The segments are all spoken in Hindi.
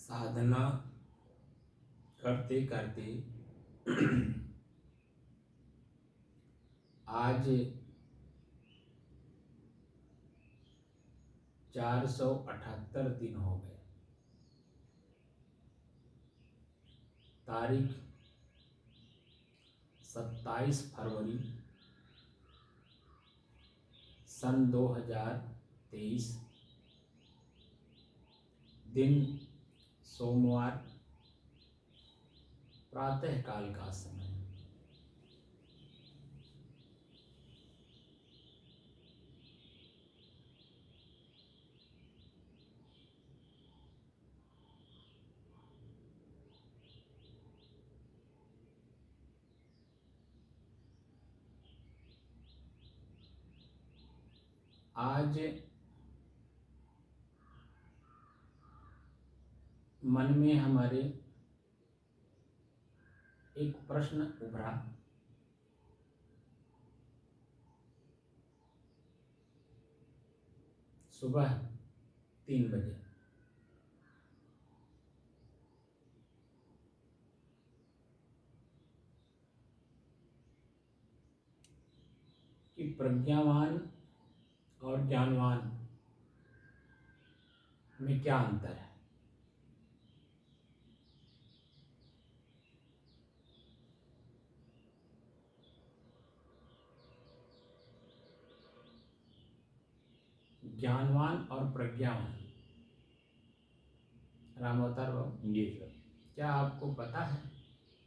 साधना करते करते आज 478 दिन हो गए। तारीख 27 फरवरी सन 2023, दिन सोमवार, प्रातः काल का समय। आज मन में हमारे एक प्रश्न उभरा। सुबह 3 बजे कि प्रज्ञावान और ज्ञानवान में क्या अंतर है। ज्ञानवान और प्रज्ञावान। राम अवतार बाबू जी सर। क्या आपको पता है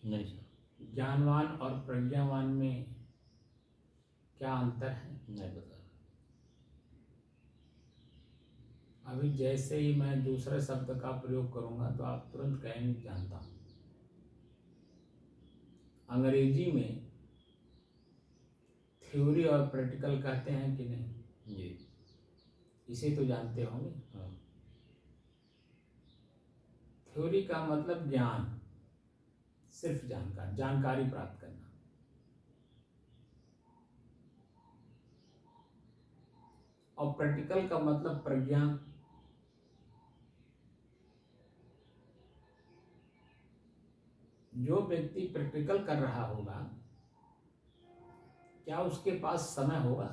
नहीं सर, ज्ञानवान और प्रज्ञावान में क्या अंतर है? नहीं पता। अभी जैसे ही मैं दूसरे शब्द का प्रयोग करूंगा तो आप तुरंत कहेंगे जानता हूं। अंग्रेजी में थ्योरी और प्रैक्टिकल कहते हैं कि नहीं? जी। इसे तो जानते होंगे। हाँ। थ्योरी का मतलब ज्ञान, सिर्फ जानकारी प्राप्त करना। और प्रैक्टिकल का मतलब प्रज्ञा, जो व्यक्ति प्रैक्टिकल कर रहा होगा क्या उसके पास समय होगा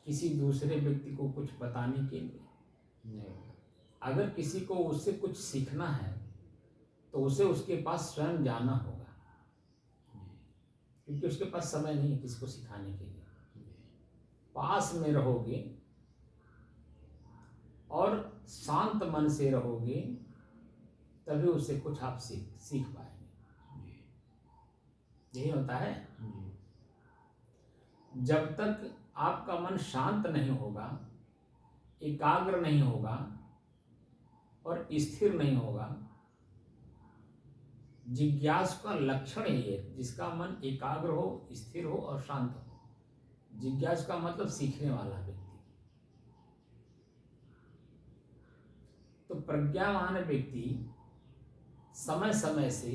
किसी दूसरे व्यक्ति को कुछ बताने के लिए? नहीं। अगर किसी को उससे कुछ सीखना है तो उसे उसके पास स्वयं जाना होगा, क्योंकि उसके पास समय नहीं है किसी को सिखाने के लिए। पास में रहोगे और शांत मन से रहोगे तभी उससे कुछ आप सीख पाएंगे। यही होता है। जब तक आपका मन शांत नहीं होगा, एकाग्र नहीं होगा और स्थिर नहीं होगा, जिज्ञासु का लक्षण ही है जिसका मन एकाग्र हो, स्थिर हो और शांत हो। जिज्ञासु का मतलब सीखने वाला व्यक्ति। तो प्रज्ञावान व्यक्ति समय समय से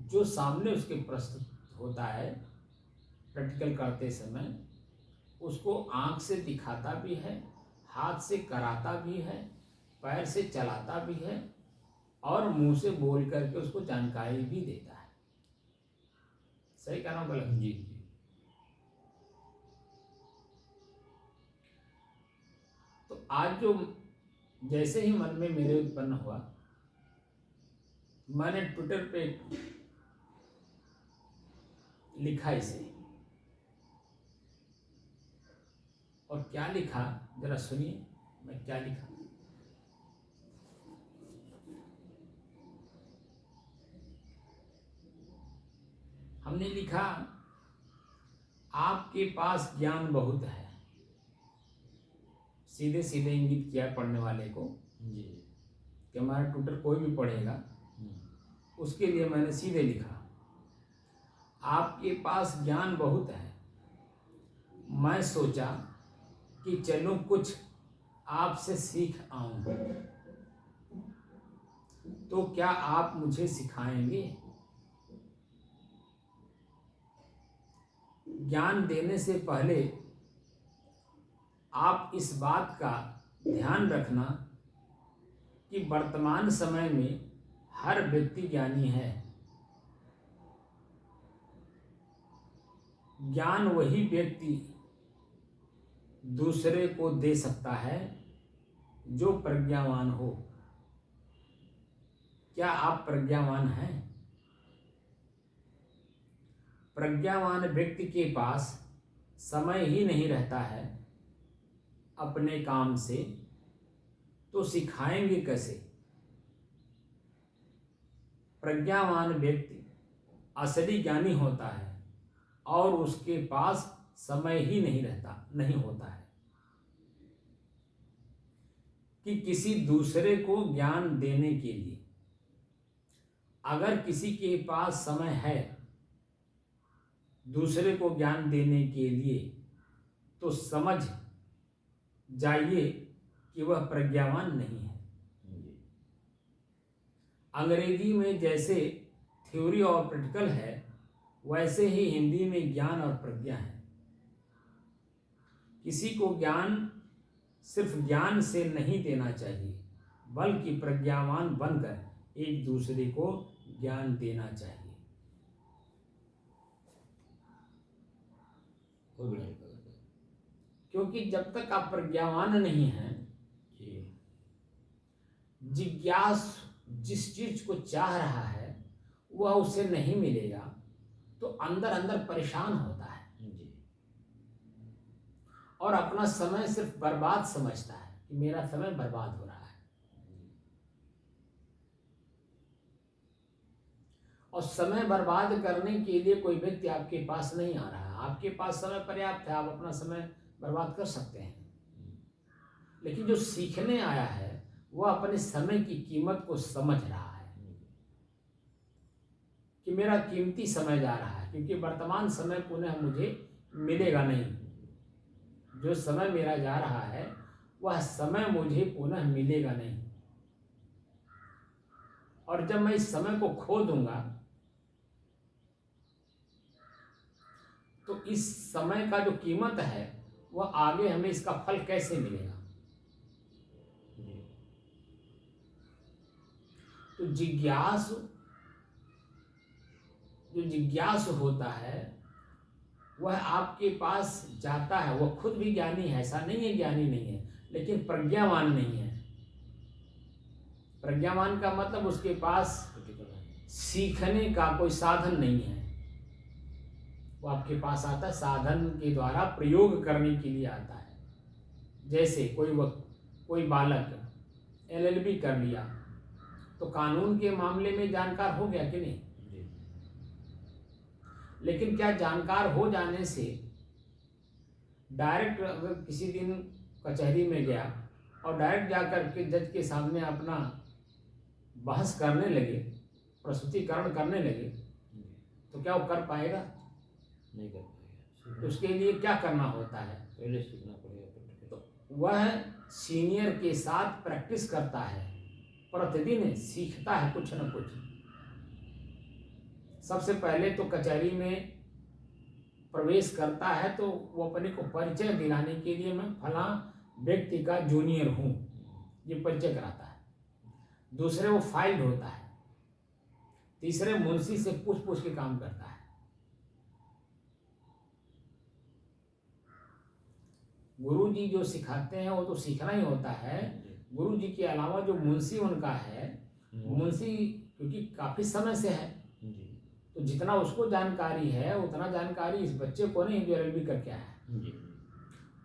जो सामने उसके प्रस्तुत होता है प्रैक्टिकल करते समय, उसको आंख से दिखाता भी है, हाथ से कराता भी है, पैर से चलाता भी है और मुंह से बोल करके उसको जानकारी भी देता है। सही कह रहा हूं गलत? जी। तो आज जो जैसे ही मन में मेरे उत्पन्न हुआ, मैंने ट्विटर पे लिखा इसे। और क्या लिखा जरा सुनिए मैं क्या लिखा। हमने लिखा, आपके पास ज्ञान बहुत है। सीधे सीधे इंगित किया पढ़ने वाले को जी कि हमारा ट्विटर कोई भी पढ़ेगा, उसके लिए मैंने सीधे लिखा, आपके पास ज्ञान बहुत है। मैं सोचा कि चलूं कुछ आपसे सीख आऊं, तो क्या आप मुझे सिखाएंगे? ज्ञान देने से पहले आप इस बात का ध्यान रखना कि वर्तमान समय में हर व्यक्ति ज्ञानी है। ज्ञान वही व्यक्ति दूसरे को दे सकता है जो प्रज्ञावान हो। क्या आप प्रज्ञावान हैं? प्रज्ञावान व्यक्ति के पास समय ही नहीं रहता है अपने काम से, तो सिखाएंगे कैसे? प्रज्ञावान व्यक्ति असली ज्ञानी होता है और उसके पास समय ही नहीं होता है कि किसी दूसरे को ज्ञान देने के लिए। अगर किसी के पास समय है दूसरे को ज्ञान देने के लिए, तो समझ जाइए कि वह प्रज्ञावान नहीं है। अंग्रेजी में जैसे थ्योरी और प्रैक्टिकल है, वैसे ही हिंदी में ज्ञान और प्रज्ञा है। किसी को ज्ञान सिर्फ ज्ञान से नहीं देना चाहिए, बल्कि प्रज्ञावान बनकर एक दूसरे को ज्ञान देना चाहिए। क्योंकि जब तक आप प्रज्ञावान नहीं हैं, जिज्ञास जिस चीज को चाह रहा है वह उसे नहीं मिलेगा, तो अंदर अंदर परेशान होता है और अपना समय सिर्फ बर्बाद समझता है कि मेरा समय बर्बाद हो रहा है। और समय बर्बाद करने के लिए कोई व्यक्ति आपके पास नहीं आ रहा है। आपके पास समय पर्याप्त है, आप अपना समय बर्बाद कर सकते हैं। लेकिन जो सीखने आया है वह अपने समय की कीमत को समझ रहा है कि मेरा कीमती समय जा रहा है, क्योंकि वर्तमान समय पुनः मुझे मिलेगा नहीं। जो समय मेरा जा रहा है वह समय मुझे पुनः मिलेगा नहीं। और जब मैं इस समय को खो दूंगा तो इस समय का जो कीमत है वह आगे हमें इसका फल कैसे मिलेगा। तो जो जिज्ञासु होता है वह आपके पास जाता है। वह खुद भी ज्ञानी है, ऐसा नहीं है ज्ञानी नहीं है, लेकिन प्रज्ञावान नहीं है। प्रज्ञावान का मतलब उसके पास सीखने का कोई साधन नहीं है। वो आपके पास आता है साधन के द्वारा प्रयोग करने के लिए आता है। जैसे कोई बालक LLB कर लिया तो कानून के मामले में जानकार हो गया कि नहीं? लेकिन क्या जानकार हो जाने से डायरेक्ट अगर किसी दिन कचहरी में गया और डायरेक्ट जाकर के जज के सामने अपना बहस करने लगे, प्रस्तुतिकरण करने लगे, तो क्या वो कर पाएगा? नहीं कर पाएगा। तो उसके लिए क्या करना होता है? पहले सीखना पड़ेगा। तो वह सीनियर के साथ प्रैक्टिस करता है, प्रतिदिन सीखता है कुछ न कुछ। सबसे पहले तो कचहरी में प्रवेश करता है तो वो अपने को परिचय दिलाने के लिए मैं फला व्यक्ति का जूनियर हूँ, ये परिचय कराता है। दूसरे वो फाइल होता है। तीसरे मुंशी से पूछ के काम करता है। गुरु जी जो सिखाते हैं वो तो सीखना ही होता है। गुरु जी के अलावा जो मुंशी उनका है, मुंशी क्योंकि काफी समय से है, तो जितना उसको जानकारी है उतना जानकारी इस बच्चे को नहीं जो LLB करके आया है।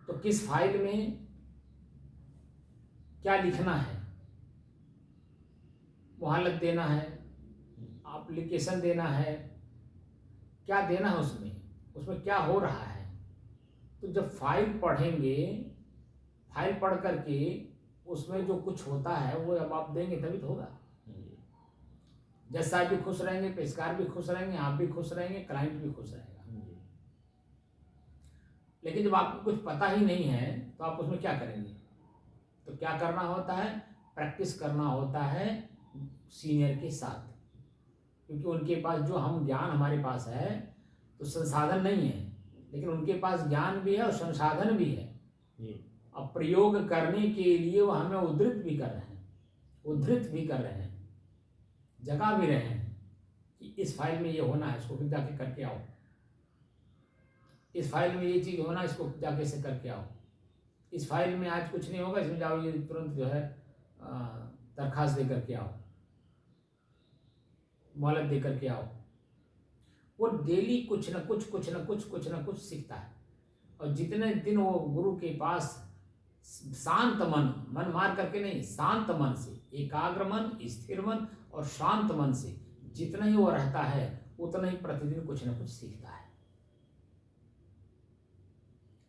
तो किस फाइल में क्या लिखना है, मुहलत देना है, एप्लीकेशन देना है, क्या देना है, उसमें क्या हो रहा है। तो जब फाइल पढ़ेंगे, फाइल पढ़ करके उसमें जो कुछ होता है वो अब आप देंगे तभी तो होगा। जज साहब भी खुश रहेंगे, पेशकार भी खुश रहेंगे, आप भी खुश रहेंगे, क्लाइंट भी खुश रहेगा। लेकिन जब आपको कुछ पता ही नहीं है तो आप उसमें क्या करेंगे? तो क्या करना होता है? प्रैक्टिस करना होता है सीनियर के साथ, क्योंकि उनके पास जो हम ज्ञान हमारे पास है तो संसाधन नहीं है, लेकिन उनके पास ज्ञान भी है और संसाधन भी है। अब प्रयोग करने के लिए वो हमें उद्धृत भी कर रहे हैं उद्धृत भी कर रहे हैं, जगा भी रहे हैं कि इस फाइल में ये होना है, इसको जाके करके आओ, इस फाइल में ये चीज़ होना, इसको जाके से करके आओ, इस फाइल में आज कुछ नहीं होगा, इसमें जाओ ये तुरंत जो है दरखास्त दे करके आओ, मोहलत दे करके आओ। वो डेली कुछ न कुछ सीखता है। और जितने दिन वो गुरु के पास शांत मन मार करके नहीं, शांत मन से, एकाग्र मन, स्थिर मन और शांत मन से जितना ही वो रहता है, उतना ही प्रतिदिन कुछ न कुछ सीखता है।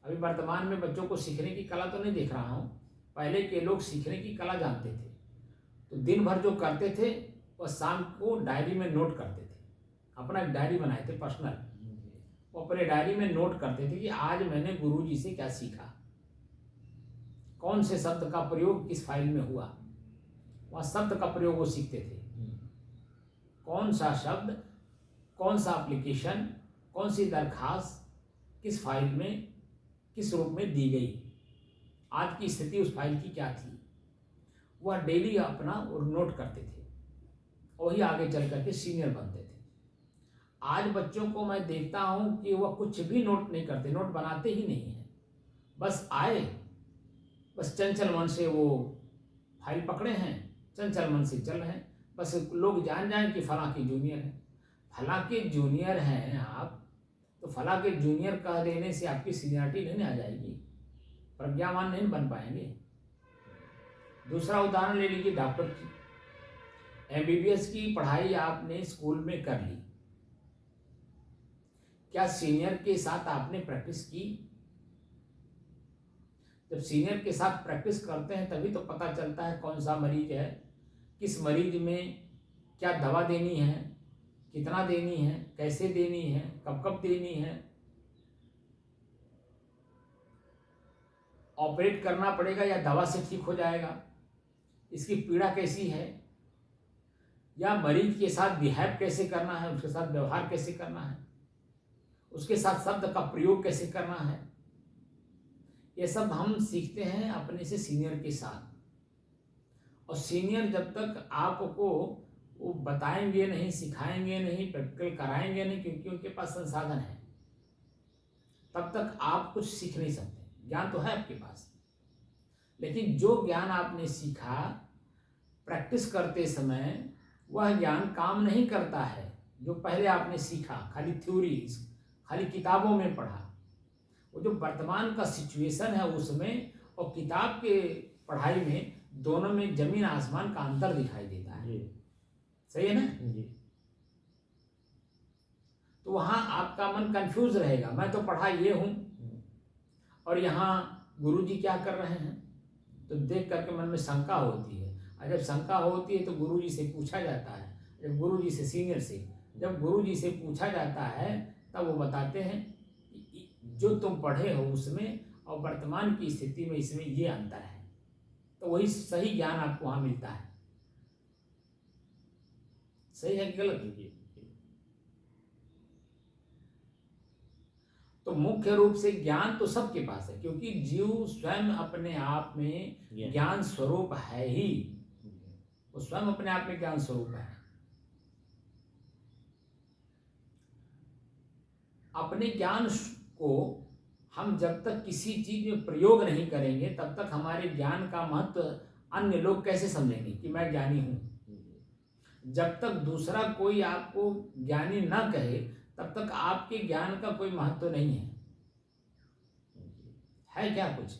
अभी वर्तमान में बच्चों को सीखने की कला तो नहीं देख रहा हूँ, पहले के लोग सीखने की कला जानते थे, तो दिन भर जो करते थे वह शाम को डायरी में नोट करते थे। अपना एक डायरी बनाए थे पर्सनल, वो अपने डायरी में नोट करते थे कि आज मैंने गुरुजी से क्या सीखा, कौन से शब्द का प्रयोग किस फाइल में हुआ, वह शब्द का प्रयोग वो सीखते थे। कौन सा शब्द, कौन सा एप्लीकेशन, कौन सी दरखास्त किस फाइल में किस रूप में दी गई, आज की स्थिति उस फाइल की क्या थी, वह डेली अपना और नोट करते थे। वही आगे चल करके सीनियर बनते थे। आज बच्चों को मैं देखता हूँ कि वह कुछ भी नोट नहीं करते, नोट बनाते ही नहीं हैं। बस आए, बस चंचल मन से वो फाइल पकड़े हैं, चंचल मन से चल रहे हैं। बस लोग जान जाएं कि फलां के जूनियर हैं, फलां के जूनियर हैं आप, तो फलां के जूनियर कह देने से आपकी सीनियरिटी नहीं आ जाएगी, प्रज्ञावान नहीं बन पाएंगे। दूसरा उदाहरण ले लीजिए डॉक्टर की। MBBS की पढ़ाई आपने स्कूल में कर ली, क्या सीनियर के साथ आपने प्रैक्टिस की? जब सीनियर के साथ प्रैक्टिस करते हैं तभी तो पता चलता है कौन सा मरीज है, किस मरीज में क्या दवा देनी है, कितना देनी है, कैसे देनी है, कब कब देनी है, ऑपरेट करना पड़ेगा या दवा से ठीक हो जाएगा, इसकी पीड़ा कैसी है, या मरीज के साथ बिहेव कैसे करना है, उसके साथ व्यवहार कैसे करना है, उसके साथ शब्द का प्रयोग कैसे करना है। ये सब हम सीखते हैं अपने से सीनियर के साथ। और सीनियर जब तक आपको वो बताएंगे नहीं, सिखाएंगे नहीं, प्रैक्टिकल कराएंगे नहीं, क्योंकि उनके पास संसाधन है, तब तक आप कुछ सीख नहीं सकते। ज्ञान तो है आपके पास, लेकिन जो ज्ञान आपने सीखा प्रैक्टिस करते समय, वह ज्ञान काम नहीं करता है। जो पहले आपने सीखा खाली थ्योरी, खाली किताबों में पढ़ा, वो जो वर्तमान का सिचुएशन है उसमें और किताब के पढ़ाई में, दोनों में जमीन आसमान का अंतर दिखाई देता है। सही है ना? तो वहाँ आपका मन कंफ्यूज रहेगा, मैं तो पढ़ा ये हूँ और यहाँ गुरुजी क्या कर रहे हैं, तो देख करके मन में शंका होती है। और जब शंका होती है तो गुरुजी से पूछा जाता है, जब गुरुजी से, सीनियर से जब गुरुजी से पूछा जाता है, तब वो बताते हैं कि जो तुम पढ़े हो उसमें और वर्तमान की स्थिति में इसमें ये अंतर है। तो वही सही ज्ञान आपको वहाँ मिलता है। सही है कि गलत? तो मुख्य रूप से ज्ञान तो सबके पास है, क्योंकि जीव स्वयं अपने आप में ज्ञान स्वरूप है ही, वो स्वयं अपने आप में ज्ञान स्वरूप है। अपने ज्ञान को हम जब तक किसी चीज में प्रयोग नहीं करेंगे, तब तक हमारे ज्ञान का महत्व अन्य लोग कैसे समझेंगे कि मैं ज्ञानी हूं। जब तक दूसरा कोई आपको ज्ञानी ना कहे, तब तक आपके ज्ञान का कोई महत्व नहीं है क्या कुछ?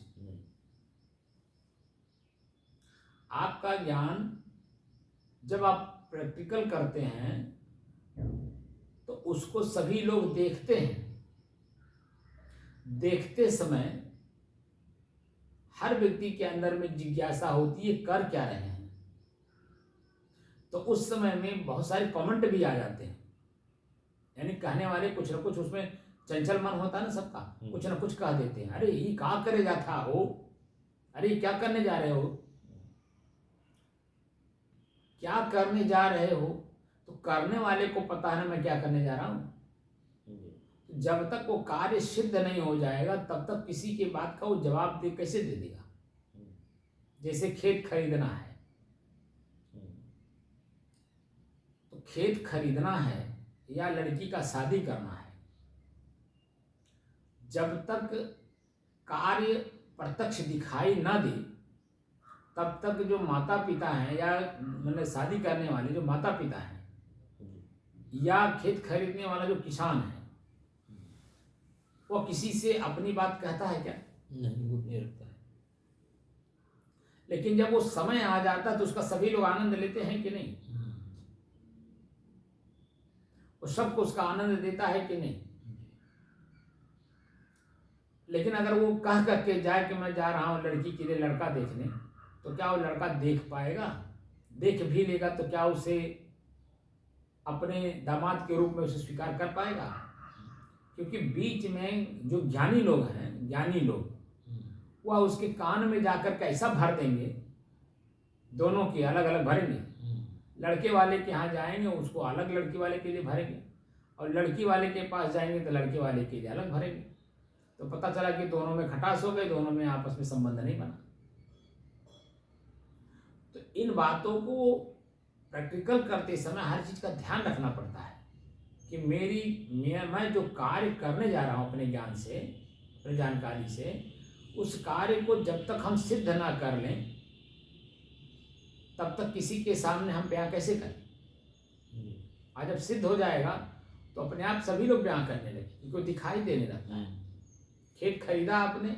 आपका ज्ञान जब आप प्रैक्टिकल करते हैं तो उसको सभी लोग देखते हैं। देखते समय हर व्यक्ति के अंदर में जिज्ञासा होती है, कर क्या रहे हैं। तो उस समय में बहुत सारे कमेंट भी आ जाते हैं, यानी कहने वाले कुछ ना कुछ, उसमें चंचल मन होता है ना सबका, कुछ ना कुछ कह देते हैं। अरे ये क्या करे जाता हो, अरे क्या करने जा रहे हो, क्या करने जा रहे हो। तो करने वाले को पता है ना मैं क्या करने जा रहा हूं। जब तक वो कार्य सिद्ध नहीं हो जाएगा, तब तक किसी के बात का वो जवाब कैसे दे देगा। जैसे खेत खरीदना है, खेत खरीदना है या लड़की का शादी करना है, जब तक कार्य प्रत्यक्ष दिखाई ना दे तब तक जो माता पिता हैं या मतलब शादी करने वाले जो माता पिता हैं या खेत खरीदने वाला जो किसान है, वो किसी से अपनी बात कहता है क्या? नहीं, वो नहीं रखता है। लेकिन जब वो समय आ जाता है तो उसका सभी लोग आनंद लेते हैं कि नहीं? वो सबको उसका आनंद देता है कि नहीं? लेकिन अगर वो कह करके जाए कि मैं जा रहा हूँ लड़की के लिए लड़का देखने, तो क्या वो लड़का देख पाएगा? देख भी लेगा तो क्या उसे अपने दामाद के रूप में उसे स्वीकार कर पाएगा? क्योंकि बीच में जो ज्ञानी लोग हैं, ज्ञानी लोग, वह उसके कान में जाकर कैसा भर देंगे, दोनों के अलग अलग भरेंगे। लड़के वाले के यहाँ जाएंगे उसको अलग लड़की वाले के लिए भरेंगे, और लड़की वाले के पास जाएंगे तो लड़के वाले के लिए अलग भरेंगे। तो पता चला कि दोनों में खटास हो गई, दोनों में आपस में संबंध नहीं बना। तो इन बातों को प्रैक्टिकल करते समय हर चीज का ध्यान रखना पड़ता है कि मैं जो कार्य करने जा रहा हूँ अपने ज्ञान से, अपनी जानकारी से, उस कार्य को जब तक हम सिद्ध ना कर लें तब तक किसी के सामने हम बयां कैसे करें? आज जब सिद्ध हो जाएगा तो अपने आप सभी लोग बयां करने लगे, क्योंकि दिखाई देने लगता है। खेत खरीदा आपने,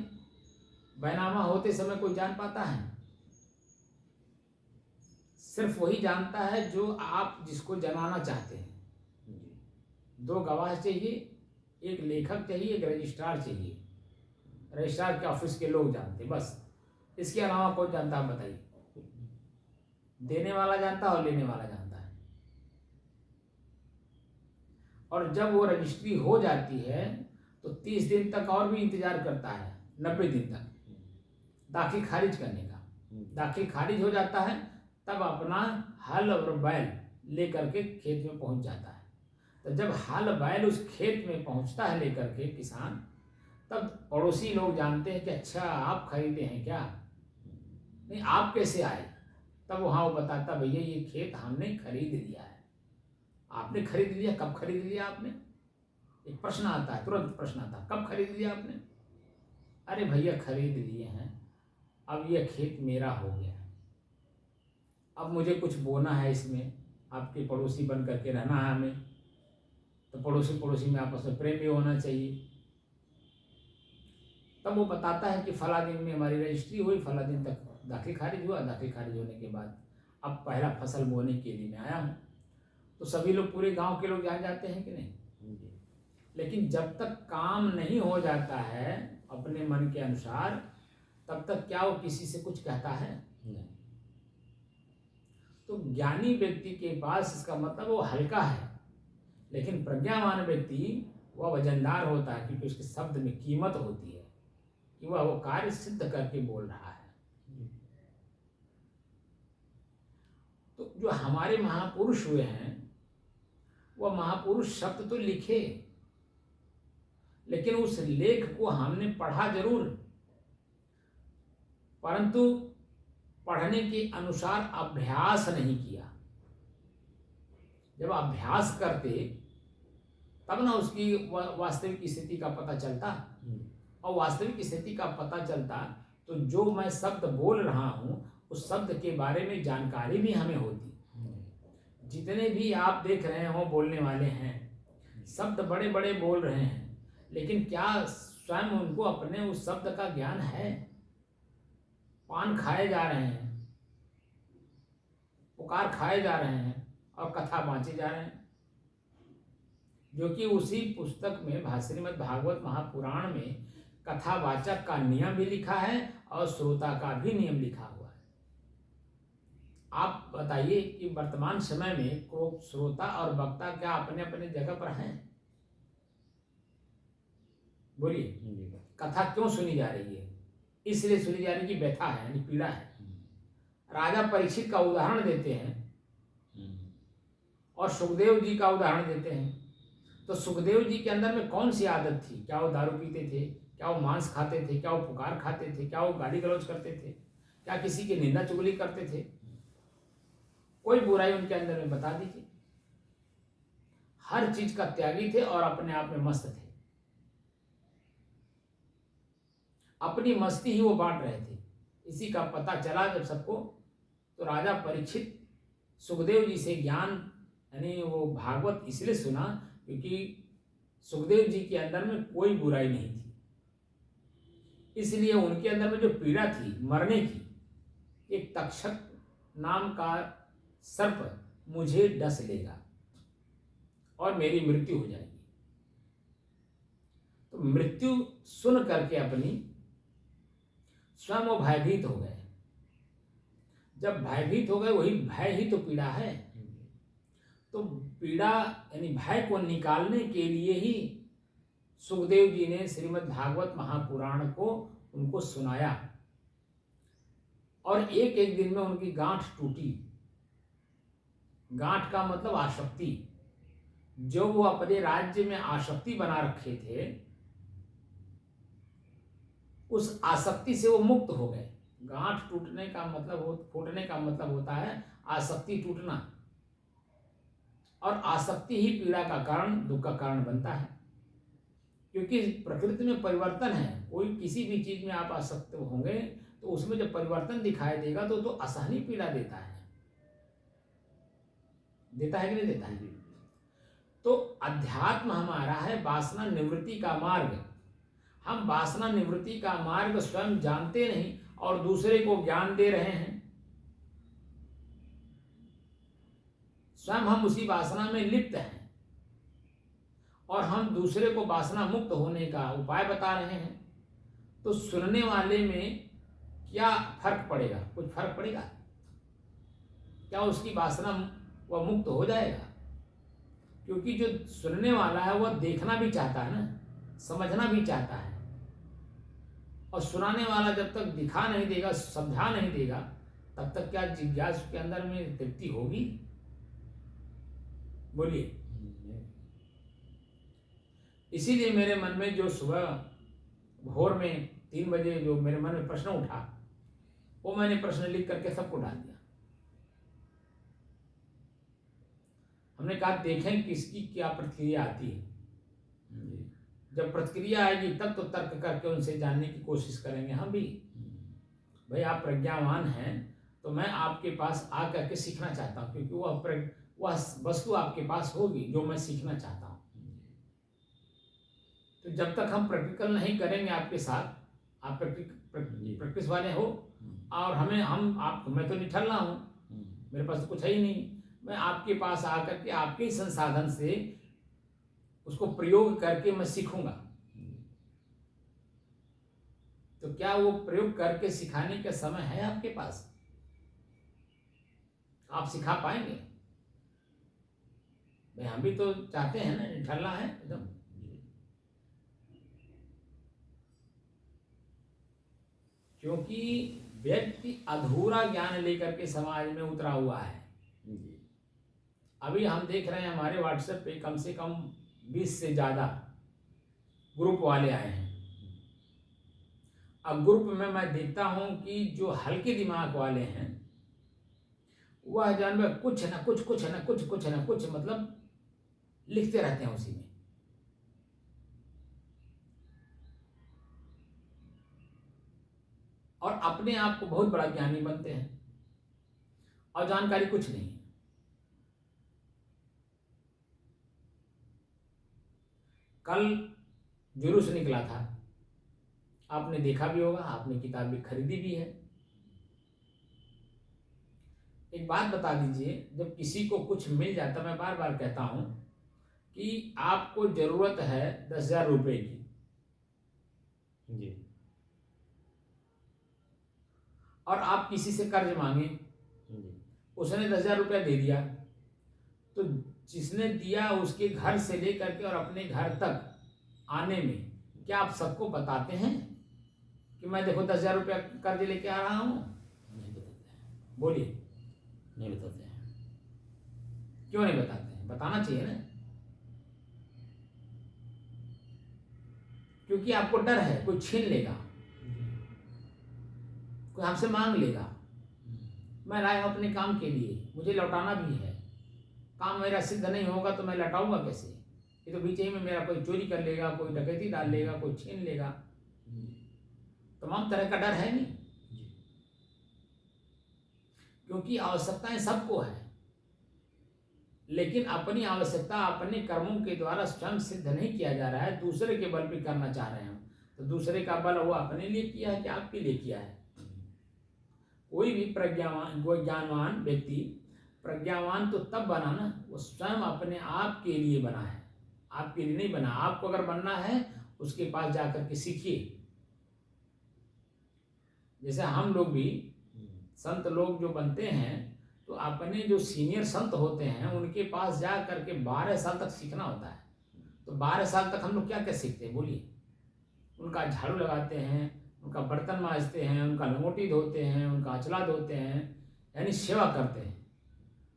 बैनामा होते समय कोई जान पाता है? सिर्फ वही जानता है जो आप जिसको जनाना चाहते हैं। दो गवाह चाहिए, एक लेखक चाहिए, एक रजिस्ट्रार चाहिए। रजिस्ट्रार के ऑफिस के लोग जानते, बस। इसके अलावा कौन जानता है बताइए? देने वाला जानता है और लेने वाला जानता है। और जब वो रजिस्ट्री हो जाती है तो 30 दिन तक और भी इंतजार करता है, 90 दिन तक दाखिल खारिज करने का। दाखिल खारिज हो जाता है तब अपना हल और बैल लेकर के खेत में पहुंच जाता है। तो जब हल बैल उस खेत में पहुंचता है लेकर के किसान, तब पड़ोसी लोग जानते हैं कि अच्छा आप खरीदे हैं क्या? नहीं, आप कैसे आए? तब वहाँ वो बताता, भैया ये खेत हमने खरीद लिया है। आपने खरीद लिया? कब खरीद लिया आपने? एक प्रश्न आता है, तुरंत प्रश्न आता है, कब खरीद लिया आपने? अरे भैया खरीद लिए हैं, अब यह खेत मेरा हो गया, अब मुझे कुछ बोना है इसमें, आपके पड़ोसी बन करके रहना है हमें, तो पड़ोसी में आपस में प्रेम भी होना चाहिए। तब वो बताता है कि फला दिन में हमारी रजिस्ट्री हुई, फला दिन तक दाखिल खारिज हुआ, दाखिल खारिज होने के बाद अब पहला फसल बोने के लिए मैं आया हूँ। तो सभी लोग, पूरे गांव के लोग जान जाते हैं कि नहीं? लेकिन जब तक काम नहीं हो जाता है अपने मन के अनुसार, तब तक क्या वो किसी से कुछ कहता है? नहीं। तो ज्ञानी व्यक्ति के पास इसका मतलब वो हल्का है, लेकिन प्रज्ञावान व्यक्ति वह वजनदार होता है, क्योंकि उसके शब्द में कीमत होती है कि वह वो कार्य सिद्ध करके बोल रहा है। तो जो हमारे महापुरुष हुए हैं, वह महापुरुष शब्द तो लिखे, लेकिन उस लेख को हमने पढ़ा जरूर, परंतु पढ़ने के अनुसार अभ्यास नहीं किया। जब अभ्यास करते तब ना उसकी वास्तविक स्थिति का पता चलता, और वास्तविक स्थिति का पता चलता तो जो मैं शब्द बोल रहा हूँ उस शब्द के बारे में जानकारी भी हमें होती। जितने भी आप देख रहे हो बोलने वाले हैं, शब्द बड़े बड़े बोल रहे हैं, लेकिन क्या स्वयं उनको अपने उस शब्द का ज्ञान है? पान खाए जा रहे हैं, पुकार खाए जा रहे हैं और कथा बाँचे जा रहे हैं, जो कि उसी पुस्तक में श्रीमद् भागवत महापुराण में कथावाचक का नियम भी लिखा है और श्रोता का भी नियम लिखा हुआ है। आप बताइए कि वर्तमान समय में को श्रोता और वक्ता क्या अपने अपने जगह पर हैं? बोलिए, कथा क्यों सुनी जा रही है? इसलिए सुनी जा रही है कि व्यथा है, यानी पीड़ा है। राजा परीक्षित का उदाहरण देते हैं और सुखदेव जी का उदाहरण देते हैं। तो सुखदेव जी के अंदर में कौन सी आदत थी? क्या वो दारू पीते थे? क्या वो मांस खाते थे? क्या वो पुकार खाते थे? क्या वो गाली गलौज करते थे? क्या किसी की निंदा चुगली करते थे? कोई बुराई उनके अंदर में बता दीजिए। हर चीज का त्यागी थे और अपने आप में मस्त थे। अपनी मस्ती ही वो बांट रहे थे। इसी का पता चला जब सबको, तो राजा परीक्षित सुखदेव जी से ज्ञान यानी वो भागवत इसलिए सुना क्योंकि सुखदेव जी के अंदर में कोई बुराई नहीं थी, इसलिए उनके अंदर में जो पीड़ा थी मरने की, एक तक्षक नाम का सर्प मुझे डस लेगा और मेरी मृत्यु हो जाएगी। तो मृत्यु सुन करके अपनी स्वयं वो भयभीत हो गए। जब भयभीत हो गए, वही भय ही तो पीड़ा है। तो पीड़ा यानी भय को निकालने के लिए ही सुखदेव जी ने श्रीमद् भागवत महापुराण को उनको सुनाया और एक एक दिन में उनकी गांठ टूटी। गांठ का मतलब आसक्ति, जो वो अपने राज्य में आसक्ति बना रखे थे, उस आसक्ति से वो मुक्त हो गए। गांठ टूटने का मतलब फूटने का मतलब होता है आसक्ति टूटना, और आसक्ति ही पीड़ा का कारण, दुख का कारण बनता है। क्योंकि प्रकृति में परिवर्तन है, कोई किसी भी चीज में आप आसक्त होंगे तो उसमें जब परिवर्तन दिखाई देगा तो असहनीय पीड़ा देता है। देता है कि नहीं देता है? तो अध्यात्म हमारा है वासना निवृत्ति का मार्ग। हम वासना निवृत्ति का मार्ग स्वयं जानते नहीं और दूसरे को ज्ञान दे रहे हैं। स्वयं हम उसी वासना में लिप्त हैं और हम दूसरे को वासना मुक्त होने का उपाय बता रहे हैं। तो सुनने वाले में क्या फर्क पड़ेगा? कुछ फर्क पड़ेगा क्या? उसकी वासना वह मुक्त हो जाएगा? क्योंकि जो सुनने वाला है वह देखना भी चाहता है ना, समझना भी चाहता है, और सुनाने वाला जब तक दिखा नहीं देगा, समझा नहीं देगा, तब तक क्या जिज्ञासु के अंदर में तृप्ति होगी? बोलिए। इसीलिए मेरे मन में जो सुबह भोर में 3 बजे जो मेरे मन में प्रश्न उठा, वो मैंने प्रश्न लिख करके सबको डाल दिया। हमने कहा देखें किसकी क्या प्रतिक्रिया आती है। जब प्रतिक्रिया आएगी तब तो तर्क करके उनसे जानने की कोशिश करेंगे हम भी। भाई आप प्रज्ञावान हैं तो मैं आपके पास आ करके सीखना चाहता हूँ, क्योंकि वह वस्तु आपके पास होगी जो मैं सीखना चाहता हूँ। तो जब तक हम प्रैक्टिकल नहीं करेंगे आपके साथ, आप प्रैक्टिस वाले हो और मैं तो निठल्ला हूँ, मेरे पास तो कुछ है ही नहीं। मैं आपके पास आकर के आपके ही संसाधन से उसको प्रयोग करके मैं सीखूंगा। तो क्या वो प्रयोग करके सिखाने का समय है आपके पास? आप सिखा पाएंगे? भाई हम भी तो चाहते हैं ना, निठल्ला है एकदम। क्योंकि व्यक्ति अधूरा ज्ञान लेकर के समाज में उतरा हुआ है। अभी हम देख रहे हैं हमारे व्हाट्सएप पे कम से कम 20 से ज़्यादा ग्रुप वाले आए हैं। अब ग्रुप में मैं देखता हूं कि जो हल्के दिमाग वाले हैं वह जानवर कुछ ना कुछ मतलब लिखते रहते हैं उसी में। और अपने आप को बहुत बड़ा ज्ञानी बनते हैं और जानकारी कुछ नहीं है। कल जुलूस निकला था, आपने देखा भी होगा, आपने किताब भी खरीदी भी है। एक बात बता दीजिए, जब किसी को कुछ मिल जाता, मैं बार बार कहता हूं कि आपको जरूरत है 10,000 रुपए की जी, और आप किसी से कर्ज मांगे, उसने 10,000 रुपया दे दिया, तो जिसने दिया उसके घर से लेकर के और अपने घर तक आने में क्या आप सबको बताते हैं कि मैं देखो 10,000 रुपया कर्ज लेके आ रहा हूं? नहीं बताते हैं। बोलिए, नहीं बताते हैं। क्यों नहीं बताते हैं? बताना चाहिए ना। क्योंकि आपको डर है कोई छीन लेगा, कोई आपसे मांग लेगा। मैं लाया हूं अपने काम के लिए, मुझे लौटाना भी है। काम मेरा सिद्ध नहीं होगा तो मैं लौटाऊंगा कैसे? ये तो बीच ही में मेरा कोई चोरी कर लेगा, कोई डकैती डाल लेगा, कोई छीन लेगा, तमाम तरह का डर है नहीं। क्योंकि आवश्यकताएं सबको है, लेकिन अपनी आवश्यकता अपने कर्मों के द्वारा स्वयं सिद्ध नहीं किया जा रहा है, दूसरे के बल पे करना चाह रहे हैं हम। तो दूसरे का बल वो अपने लिए किया है कि आपके लिए किया है? कोई भी प्रज्ञावान, कोई ज्ञानवान व्यक्ति प्रज्ञावान तो तब बना ना, वो स्वयं अपने आप के लिए बना है, आपके लिए नहीं बना। आपको अगर बनना है उसके पास जाकर के सीखिए। जैसे हम लोग भी संत लोग जो बनते हैं, तो अपने जो सीनियर संत होते हैं उनके पास जा करके 12 साल तक सीखना होता है। तो 12 साल तक हम लोग क्या क्या सीखते हैं बोलिए? उनका झाड़ू लगाते हैं, उनका बर्तन मांजते हैं, उनका लंगोटी धोते हैं, उनका अचला धोते हैं, यानी सेवा करते हैं।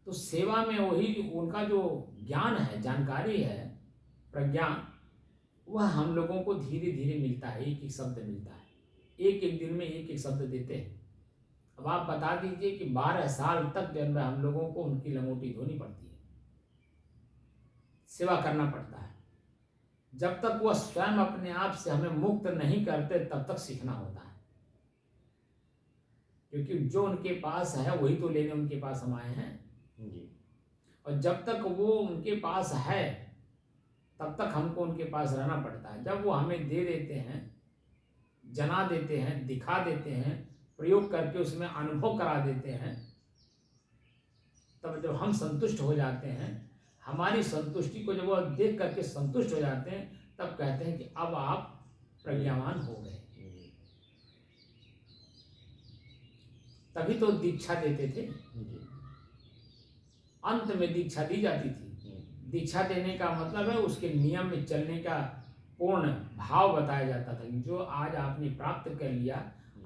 तो सेवा में वही उनका जो ज्ञान है, जानकारी है, प्रज्ञान, वह हम लोगों को धीरे धीरे मिलता है। एक एक शब्द मिलता है, एक एक दिन में एक एक शब्द देते हैं। अब आप बता दीजिए कि 12 साल तक जब हम लोगों को उनकी लंगोटी धोनी पड़ती है, सेवा करना पड़ता है। जब तक वह स्वयं अपने आप से हमें मुक्त नहीं करते तब तक सीखना होता है। क्योंकि जो उनके पास है वही तो लेने उनके पास हम आए हैं। और जब तक वो उनके पास है तब तक हमको उनके पास रहना पड़ता है। जब वो हमें दे देते हैं, जना देते हैं, दिखा देते हैं, प्रयोग करके उसमें अनुभव करा देते हैं, तब जब हम संतुष्ट हो जाते हैं, हमारी संतुष्टि को जब वो देख करके संतुष्ट हो जाते हैं, तब कहते हैं कि अब आप प्रज्ञावान हो गए। तभी तो दीक्षा देते थे, अंत में दीक्षा दी जाती थी। दीक्षा देने का मतलब है उसके नियम में चलने का पूर्ण भाव बताया जाता था कि जो आज आपने प्राप्त कर लिया,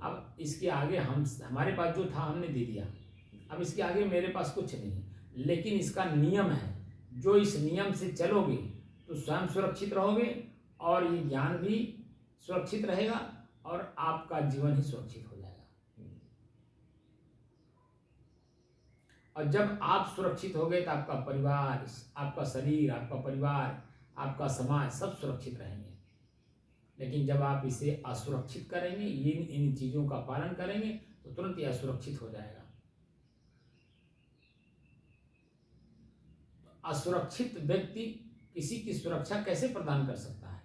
अब इसके आगे हमारे पास जो था हमने दे दिया, अब इसके आगे मेरे पास कुछ नहीं है। लेकिन इसका नियम है, जो इस नियम से चलोगे तो स्वयं सुरक्षित रहोगे और ये ज्ञान भी सुरक्षित रहेगा और आपका जीवन ही सुरक्षित हो जाएगा। और जब आप सुरक्षित हो गए तो आपका परिवार, आपका शरीर, आपका परिवार, आपका समाज सब सुरक्षित रहेंगे। लेकिन जब आप इसे असुरक्षित करेंगे, इन चीज़ों का पालन करेंगे, तो तुरंत ही असुरक्षित हो जाएगा। असुरक्षित व्यक्ति किसी की सुरक्षा कैसे प्रदान कर सकता है?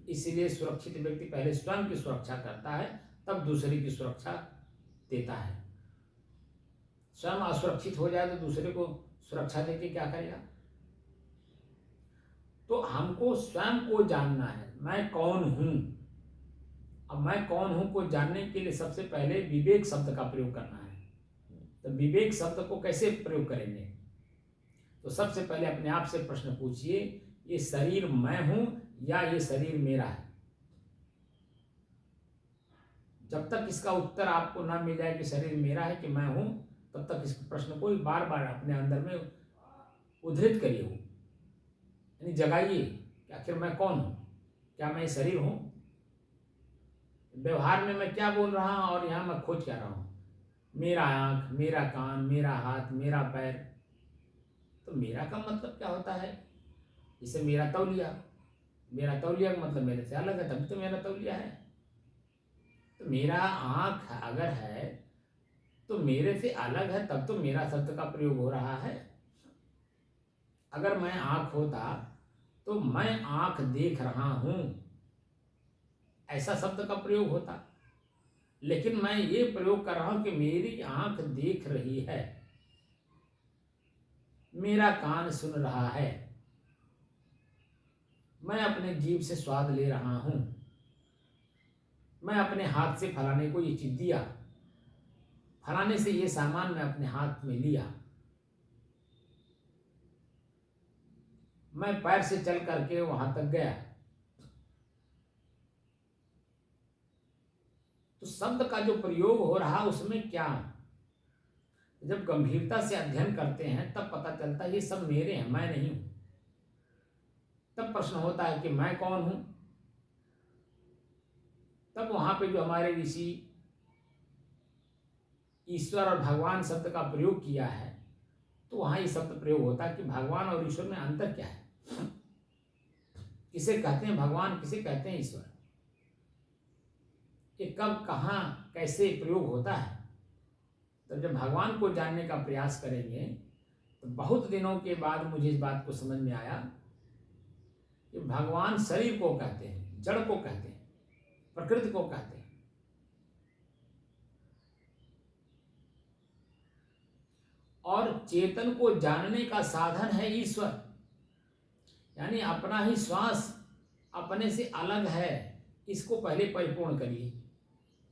इसीलिए सुरक्षित व्यक्ति पहले स्वयं की सुरक्षा करता है, तब दूसरे की सुरक्षा देता है। स्वयं असुरक्षित हो जाए तो दूसरे को सुरक्षा देके क्या करेगा? तो हमको स्वयं को जानना है, मैं कौन हूं। अब मैं कौन हूं को जानने के लिए सबसे पहले विवेक शब्द का प्रयोग करना है। तो विवेक शब्द को कैसे प्रयोग करेंगे? तो सबसे पहले अपने आप से प्रश्न पूछिए, ये शरीर मैं हूं या ये शरीर मेरा है? जब तक इसका उत्तर आपको ना मिल जाए कि शरीर मेरा है कि मैं हूं, तब तक इस प्रश्न को बार बार अपने अंदर में उद्धृत करिए, यानी जगाइए कि आखिर मैं कौन हूं? क्या मैं शरीर हूं? व्यवहार में मैं क्या बोल रहा हूं और यहां मैं खोज क्या रहा हूं? मेरा आंख, मेरा कान, मेरा हाथ, मेरा पैर। तो मेरा का मतलब क्या होता है? जैसे मेरा तौलिया का मतलब मेरे से अलग है, तभी तो मेरा तौलिया है। तो मेरा आंख अगर है तो मेरे से अलग है, तब तो मेरा शब्द का प्रयोग हो रहा है। अगर मैं आंख होता तो मैं आंख देख रहा हूं, ऐसा शब्द का प्रयोग होता। लेकिन मैं ये प्रयोग कर रहा हूं कि मेरी आंख देख रही है, मेरा कान सुन रहा है, मैं अपने जीभ से स्वाद ले रहा हूं, मैं अपने हाथ से फलाने को ये चीज दिया, फलाने से ये सामान मैं अपने हाथ में लिया, मैं पैर से चल करके वहां तक गया। तो शब्द का जो प्रयोग हो रहा उसमें क्या, जब गंभीरता से अध्ययन करते हैं तब पता चलता है ये सब मेरे हैं, मैं नहीं हूं। तब प्रश्न होता है कि मैं कौन हूं? तब वहां पे जो हमारे ऋषि ईश्वर और भगवान शब्द का प्रयोग किया है, तो वहाँ ये शब्द प्रयोग होता है कि भगवान और ईश्वर में अंतर क्या है, किसे कहते हैं भगवान, किसे कहते हैं ईश्वर, ये कब कहाँ कैसे प्रयोग होता है। तो जब भगवान को जानने का प्रयास करेंगे तो बहुत दिनों के बाद मुझे इस बात को समझ में आया कि भगवान शरीर को कहते हैं, जड़ को कहते हैं, प्रकृति को कहते हैं। और चेतन को जानने का साधन है ईश्वर, यानी अपना ही श्वास अपने से अलग है, इसको पहले परिपूर्ण करिए।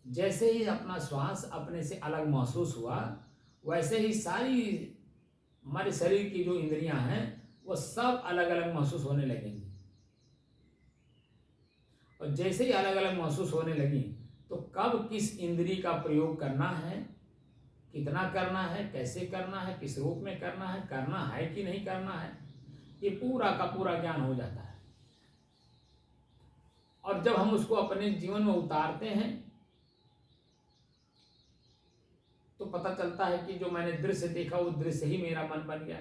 जैसे ही अपना श्वास अपने से अलग महसूस हुआ, वैसे ही सारी हमारे शरीर की जो इंद्रियां हैं वो सब अलग अलग महसूस होने लगेंगी। और जैसे ही अलग अलग महसूस होने लगी तो कब किस इंद्री का प्रयोग करना है, कितना करना है, कैसे करना है, किस रूप में करना है कि नहीं करना है, ये पूरा का पूरा ज्ञान हो जाता है। और जब हम उसको अपने जीवन में उतारते हैं तो पता चलता है कि जो मैंने दृश्य देखा वो दृश्य ही मेरा मन बन गया,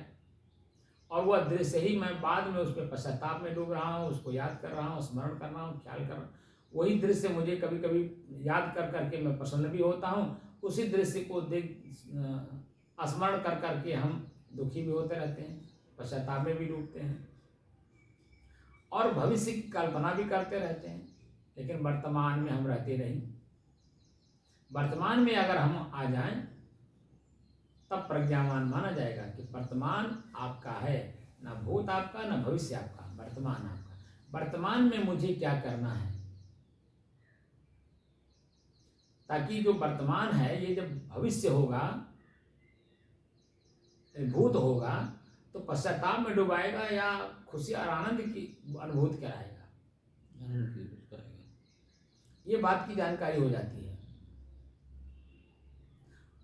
और वह दृश्य ही मैं बाद में उसके पश्चाताप में डूब रहा हूँ, उसको याद कर रहा हूँ, स्मरण कर रहा हूँ, ख्याल कर रहा हूँ। वही दृश्य मुझे कभी कभी याद कर करके मैं प्रसन्न भी होता हूँ, उसी दृश्य को देख स्मरण कर करके हम दुखी भी होते रहते हैं, पश्चाताप में भी डूबते हैं और भविष्य की कल्पना भी करते रहते हैं। लेकिन वर्तमान में हम रहते नहीं। वर्तमान में अगर हम आ जाएं तब प्रज्ञावान माना जाएगा कि वर्तमान आपका है, ना भूत आपका, ना भविष्य आपका, वर्तमान आपका। वर्तमान में मुझे क्या करना है, ताकि जो वर्तमान है ये जब भविष्य होगा, भूत होगा, तो पश्चाताप में डुबाएगा या खुशी और आनंद की अनुभूति कराएगा, ये बात की जानकारी हो जाती है।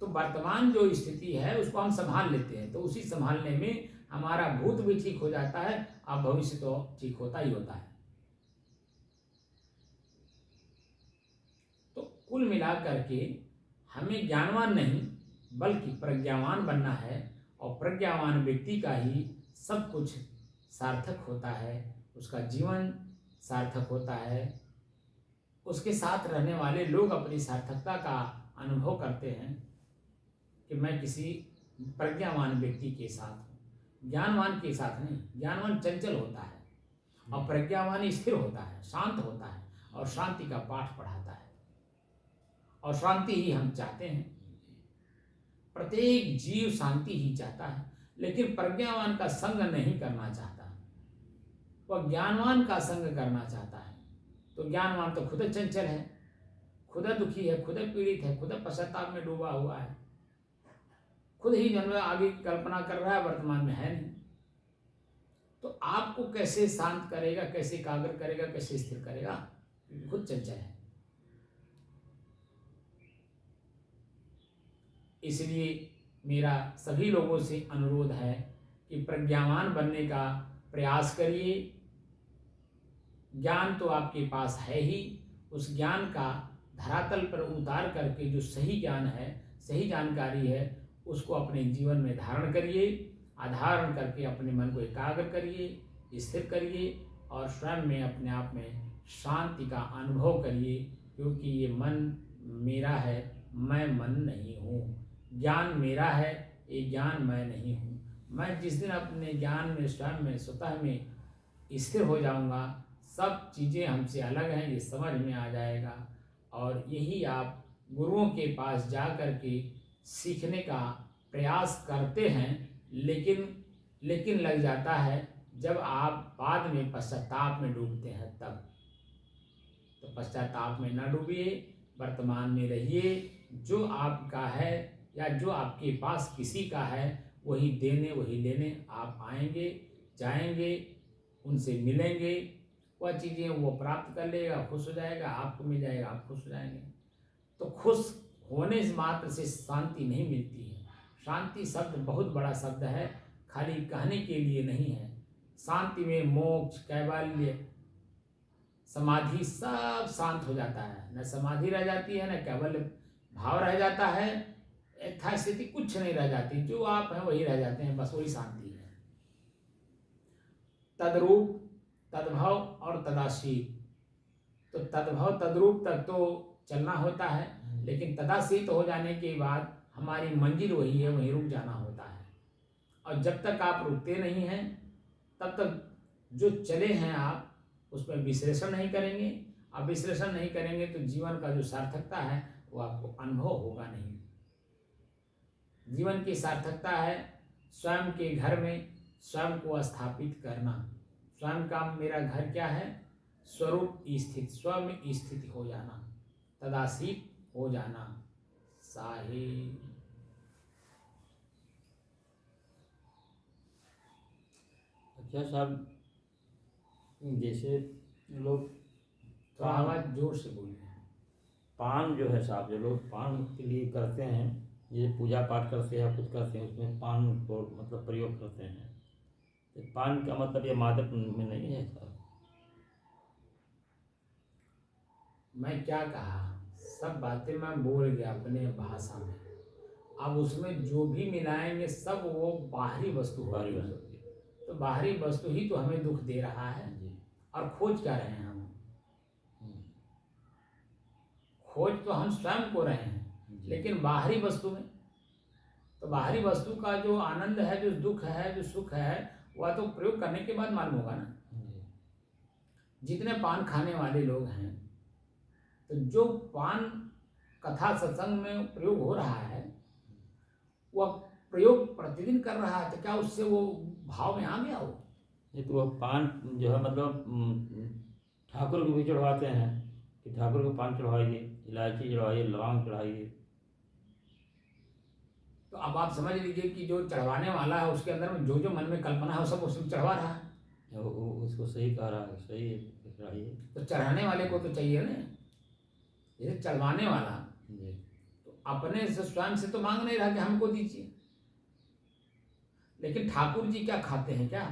तो वर्तमान जो स्थिति है उसको हम संभाल लेते हैं, तो उसी संभालने में हमारा भूत भी ठीक हो जाता है और भविष्य तो ठीक होता ही होता है। तो कुल मिलाकर के हमें ज्ञानवान नहीं बल्कि प्रज्ञावान बनना है, और प्रज्ञावान व्यक्ति का ही सब कुछ सार्थक होता है, उसका जीवन सार्थक होता है, उसके साथ रहने वाले लोग अपनी सार्थकता का अनुभव करते हैं कि मैं किसी प्रज्ञावान व्यक्ति के साथ हूँ। ज्ञानवान के साथ नहीं, ज्ञानवान चंचल होता है और प्रज्ञावान स्थिर होता है, शांत होता है और शांति का पाठ पढ़ाता है, और शांति ही हम चाहते हैं। प्रत्येक जीव शांति ही चाहता है, लेकिन प्रज्ञावान का संग नहीं करना चाहता, वह ज्ञानवान का संग करना चाहता है। तो ज्ञानवान तो खुद चंचल है, खुद दुखी है, खुद पीड़ित है, खुद पश्चाताप में डूबा हुआ है, खुद ही जन्म आगे की कल्पना कर रहा है, वर्तमान में है नहीं। तो आपको कैसे शांत करेगा, कैसे एकाग्र करेगा, कैसे स्थिर करेगा, क्योंकि खुद चंचल है। इसलिए मेरा सभी लोगों से अनुरोध है कि प्रज्ञावान बनने का प्रयास करिए। ज्ञान तो आपके पास है ही, उस ज्ञान का धरातल पर उतार करके जो सही ज्ञान है, सही जानकारी है, उसको अपने जीवन में धारण करिए। आधारण करके अपने मन को एकाग्र करिए, स्थिर करिए और स्वयं में अपने आप में शांति का अनुभव करिए, क्योंकि ये मन मेरा है, मैं मन नहीं हूँ। ज्ञान मेरा है, ये ज्ञान मैं नहीं हूँ। मैं जिस दिन अपने ज्ञान में, स्वयं में, स्वतः में स्थिर हो जाऊँगा, सब चीज़ें हमसे अलग हैं ये समझ में आ जाएगा। और यही आप गुरुओं के पास जा कर के सीखने का प्रयास करते हैं, लेकिन लग जाता है जब आप बाद में पश्चाताप में डूबते हैं तब। तो पश्चाताप में न डूबिए, वर्तमान में रहिए। जो आपका है या जो आपके पास किसी का है, वही देने वही लेने आप आएंगे, जाएंगे, उनसे मिलेंगे, वह चीज़ें वो प्राप्त कर लेगा, खुश हो जाएगा, आपको मिल जाएगा, आप खुश हो जाएंगे। तो खुश होने मात्र से शांति नहीं मिलती है। शांति शब्द बहुत बड़ा शब्द है, खाली कहने के लिए नहीं है। शांति में मोक्ष, कैवल्य, समाधि सब शांत हो जाता है। न समाधि रह जाती है, न कैवल्य भाव रह जाता है, यथास्थिति कुछ नहीं रह जाती, जो आप हैं वही रह जाते हैं, बस वही शांति है। तद्रूप, तद्भव और तदाशीत। तो तद्भव तद्रूप तक तो चलना होता है, लेकिन तदाशीत हो जाने के बाद हमारी मंजिल वही है, वहीं रुक जाना होता है। और जब तक आप रुकते नहीं हैं तब तक जो चले हैं आप उसमें विश्लेषण नहीं करेंगे। आप विश्लेषण नहीं करेंगे तो जीवन का जो सार्थकता है वो आपको अनुभव होगा नहीं। जीवन की सार्थकता है स्वयं के घर में स्वयं को स्थापित करना। स्वयं का मेरा घर क्या है? स्वरूप स्थित, स्वयं स्थित हो जाना, तदासीत हो जाना। साहिब अच्छा साहब, जैसे लोग तो आवाज जोर से बोलिए। पान जो है साहब, जो लोग पान के लिए करते हैं, ये पूजा पाठ करते हैं या कुछ करते हैं, उसमें पान को मतलब प्रयोग करते हैं, तो पान का मतलब ये मादक में नहीं है साहब? मैं क्या कहा, सब बातें मैं बोल गया अपने भाषा में। अब उसमें जो भी मिलाएंगे सब वो बाहरी वस्तु बारी होगी। वस्तु तो बाहरी वस्तु ही तो हमें दुख दे रहा है। जी। और खोज क्या रहे हैं हम? खोज तो हम स्वयं को रहे हैं, लेकिन बाहरी वस्तु में। तो बाहरी वस्तु का जो आनंद है, जो दुख है, जो सुख है, वह तो प्रयोग करने के बाद मालूम होगा ना। जितने पान खाने वाले लोग हैं, तो जो पान कथा सत्संग में प्रयोग हो रहा है वह प्रयोग प्रतिदिन कर रहा है, तो क्या उससे वो भाव में आ गया हो? ये तो वो पान जो है मतलब ठाकुर को भी चढ़वाते हैं कि ठाकुर को पान चढ़वाइए, इलायची चढ़वाइए, लौंग चढ़ाइए। तो अब आप समझ लीजिए कि जो चढ़वाने वाला है उसके अंदर में जो जो मन में कल्पना है वो सब उसमें चढ़वा रहा है। वो उसको सही कह रहा है, सही है, चढ़ाइए। तो चढ़ाने वाले को तो चाहिए ना, जैसे चढ़वाने वाला जी। तो अपने से स्वयं से तो मांग नहीं रहा कि हमको दीजिए, लेकिन ठाकुर जी क्या खाते हैं? क्या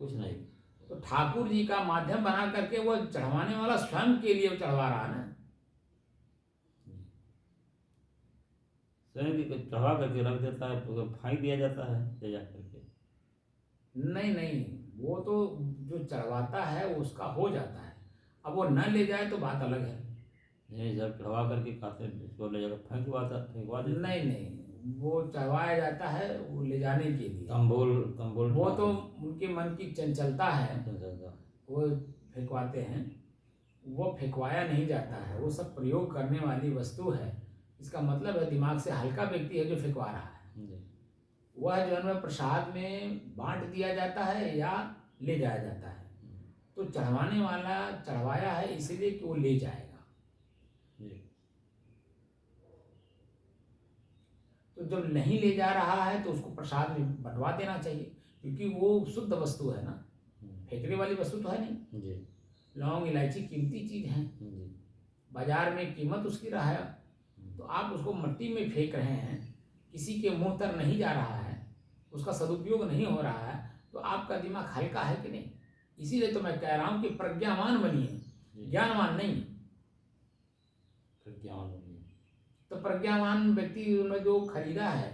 कुछ नहीं। तो ठाकुर जी का माध्यम बना करके वो चढ़वाने वाला स्वयं के लिए चढ़वा रहा है ना। स्वयं की चढ़वा करके रख देता है, तो फेंक दिया जाता है ले जा करके। नहीं नहीं, वो तो जो चढ़वाता है उसका हो जाता है। अब वो न ले जाए तो बात अलग है। नहीं, जब चढ़वा करके खाते हैं उसको ले जाकर फेंकवा देते। नहीं नहीं, वो चढ़वाया जाता है वो ले जाने के लिए। तंबोल वो तो उनके मन की चंचलता है, चलता। वो फेंकवाते हैं। वो फेंकवाया नहीं जाता है, वो सब प्रयोग करने वाली वस्तु है। इसका मतलब है दिमाग से हल्का व्यक्ति है जो फेंकवा रहा है। जी। वह जो है प्रसाद में बांट दिया जाता है या ले जाया जाता है। तो चढ़वाने वाला चढ़वाया है इसलिए कि वो ले जाएगा। जी। तो जब नहीं ले जा रहा है तो उसको प्रसाद में बंटवा देना चाहिए, क्योंकि वो शुद्ध वस्तु है ना, फेंकने वाली वस्तु तो है नहीं। जी। लौंग इलायची कीमती चीज है, जी। बाजार में कीमत उसकी रहा है, तो आप उसको मिट्टी में फेंक रहे हैं, किसी के मुंह तक नहीं जा रहा है, उसका सदुपयोग नहीं हो रहा है, तो आपका दिमाग हल्का है कि नहीं? इसीलिए तो मैं कह रहा हूँ कि प्रज्ञावान बनिए, ज्ञानवान नहीं। तो प्रज्ञावान व्यक्ति में जो खरीदा है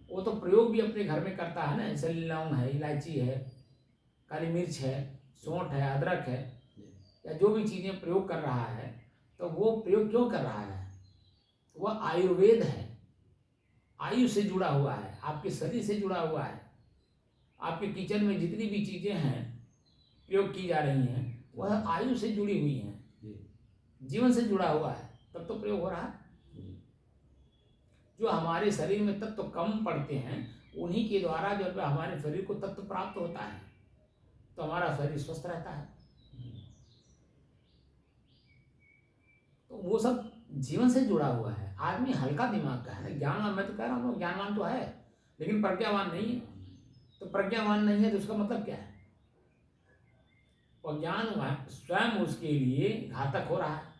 वो तो प्रयोग भी अपने घर में करता है ना। जैसे लौंग है, इलायची है, काली मिर्च है, सौंठ है, अदरक है, या जो भी चीज़ें प्रयोग कर रहा है, तो वो प्रयोग क्यों कर रहा है? वह आयुर्वेद है, आयु से जुड़ा हुआ है, आपके शरीर से जुड़ा हुआ है। आपके किचन में जितनी भी चीज़ें हैं प्रयोग की जा रही हैं वह आयु से जुड़ी हुई हैं, जीवन से जुड़ा हुआ है, तब तो प्रयोग हो रहा है। जो हमारे शरीर में तत्व कम पड़ते हैं उन्हीं के द्वारा जो है हमारे शरीर को तत्व प्राप्त होता है, तो हमारा शरीर स्वस्थ रहता है। तो वो सब जीवन से जुड़ा हुआ है। आदमी हल्का दिमाग का है, ज्ञानवान। मैं तो कह रहा हूँ ज्ञानवान तो है लेकिन प्रज्ञावान नहीं है। तो प्रज्ञावान नहीं है तो उसका मतलब क्या है? और ज्ञान स्वयं उसके लिए घातक हो रहा है।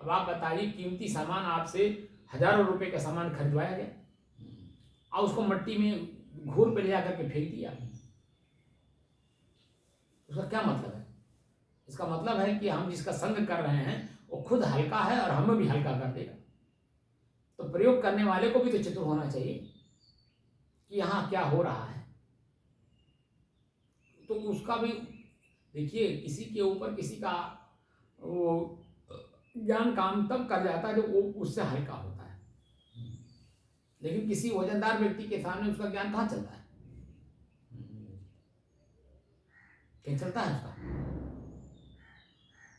अब आप बताइए, कीमती सामान आपसे हजारों रुपए का सामान खरीदवाया गया और उसको मिट्टी में घूर पे ले जाकर के फेंक दिया, उसका क्या मतलब है? इसका मतलब है कि हम जिसका संग कर रहे हैं वो खुद हल्का है और हमें भी हल्का कर देगा। तो प्रयोग करने वाले को भी तो चतुर होना चाहिए कि यहाँ क्या हो रहा है। तो उसका भी देखिए, किसी के ऊपर किसी का वो ज्ञान काम तब कर जाता है जो वो उससे हल्का होता है, लेकिन किसी वजनदार व्यक्ति के सामने उसका ज्ञान कहाँ चलता है, कहीं चलता है उसका।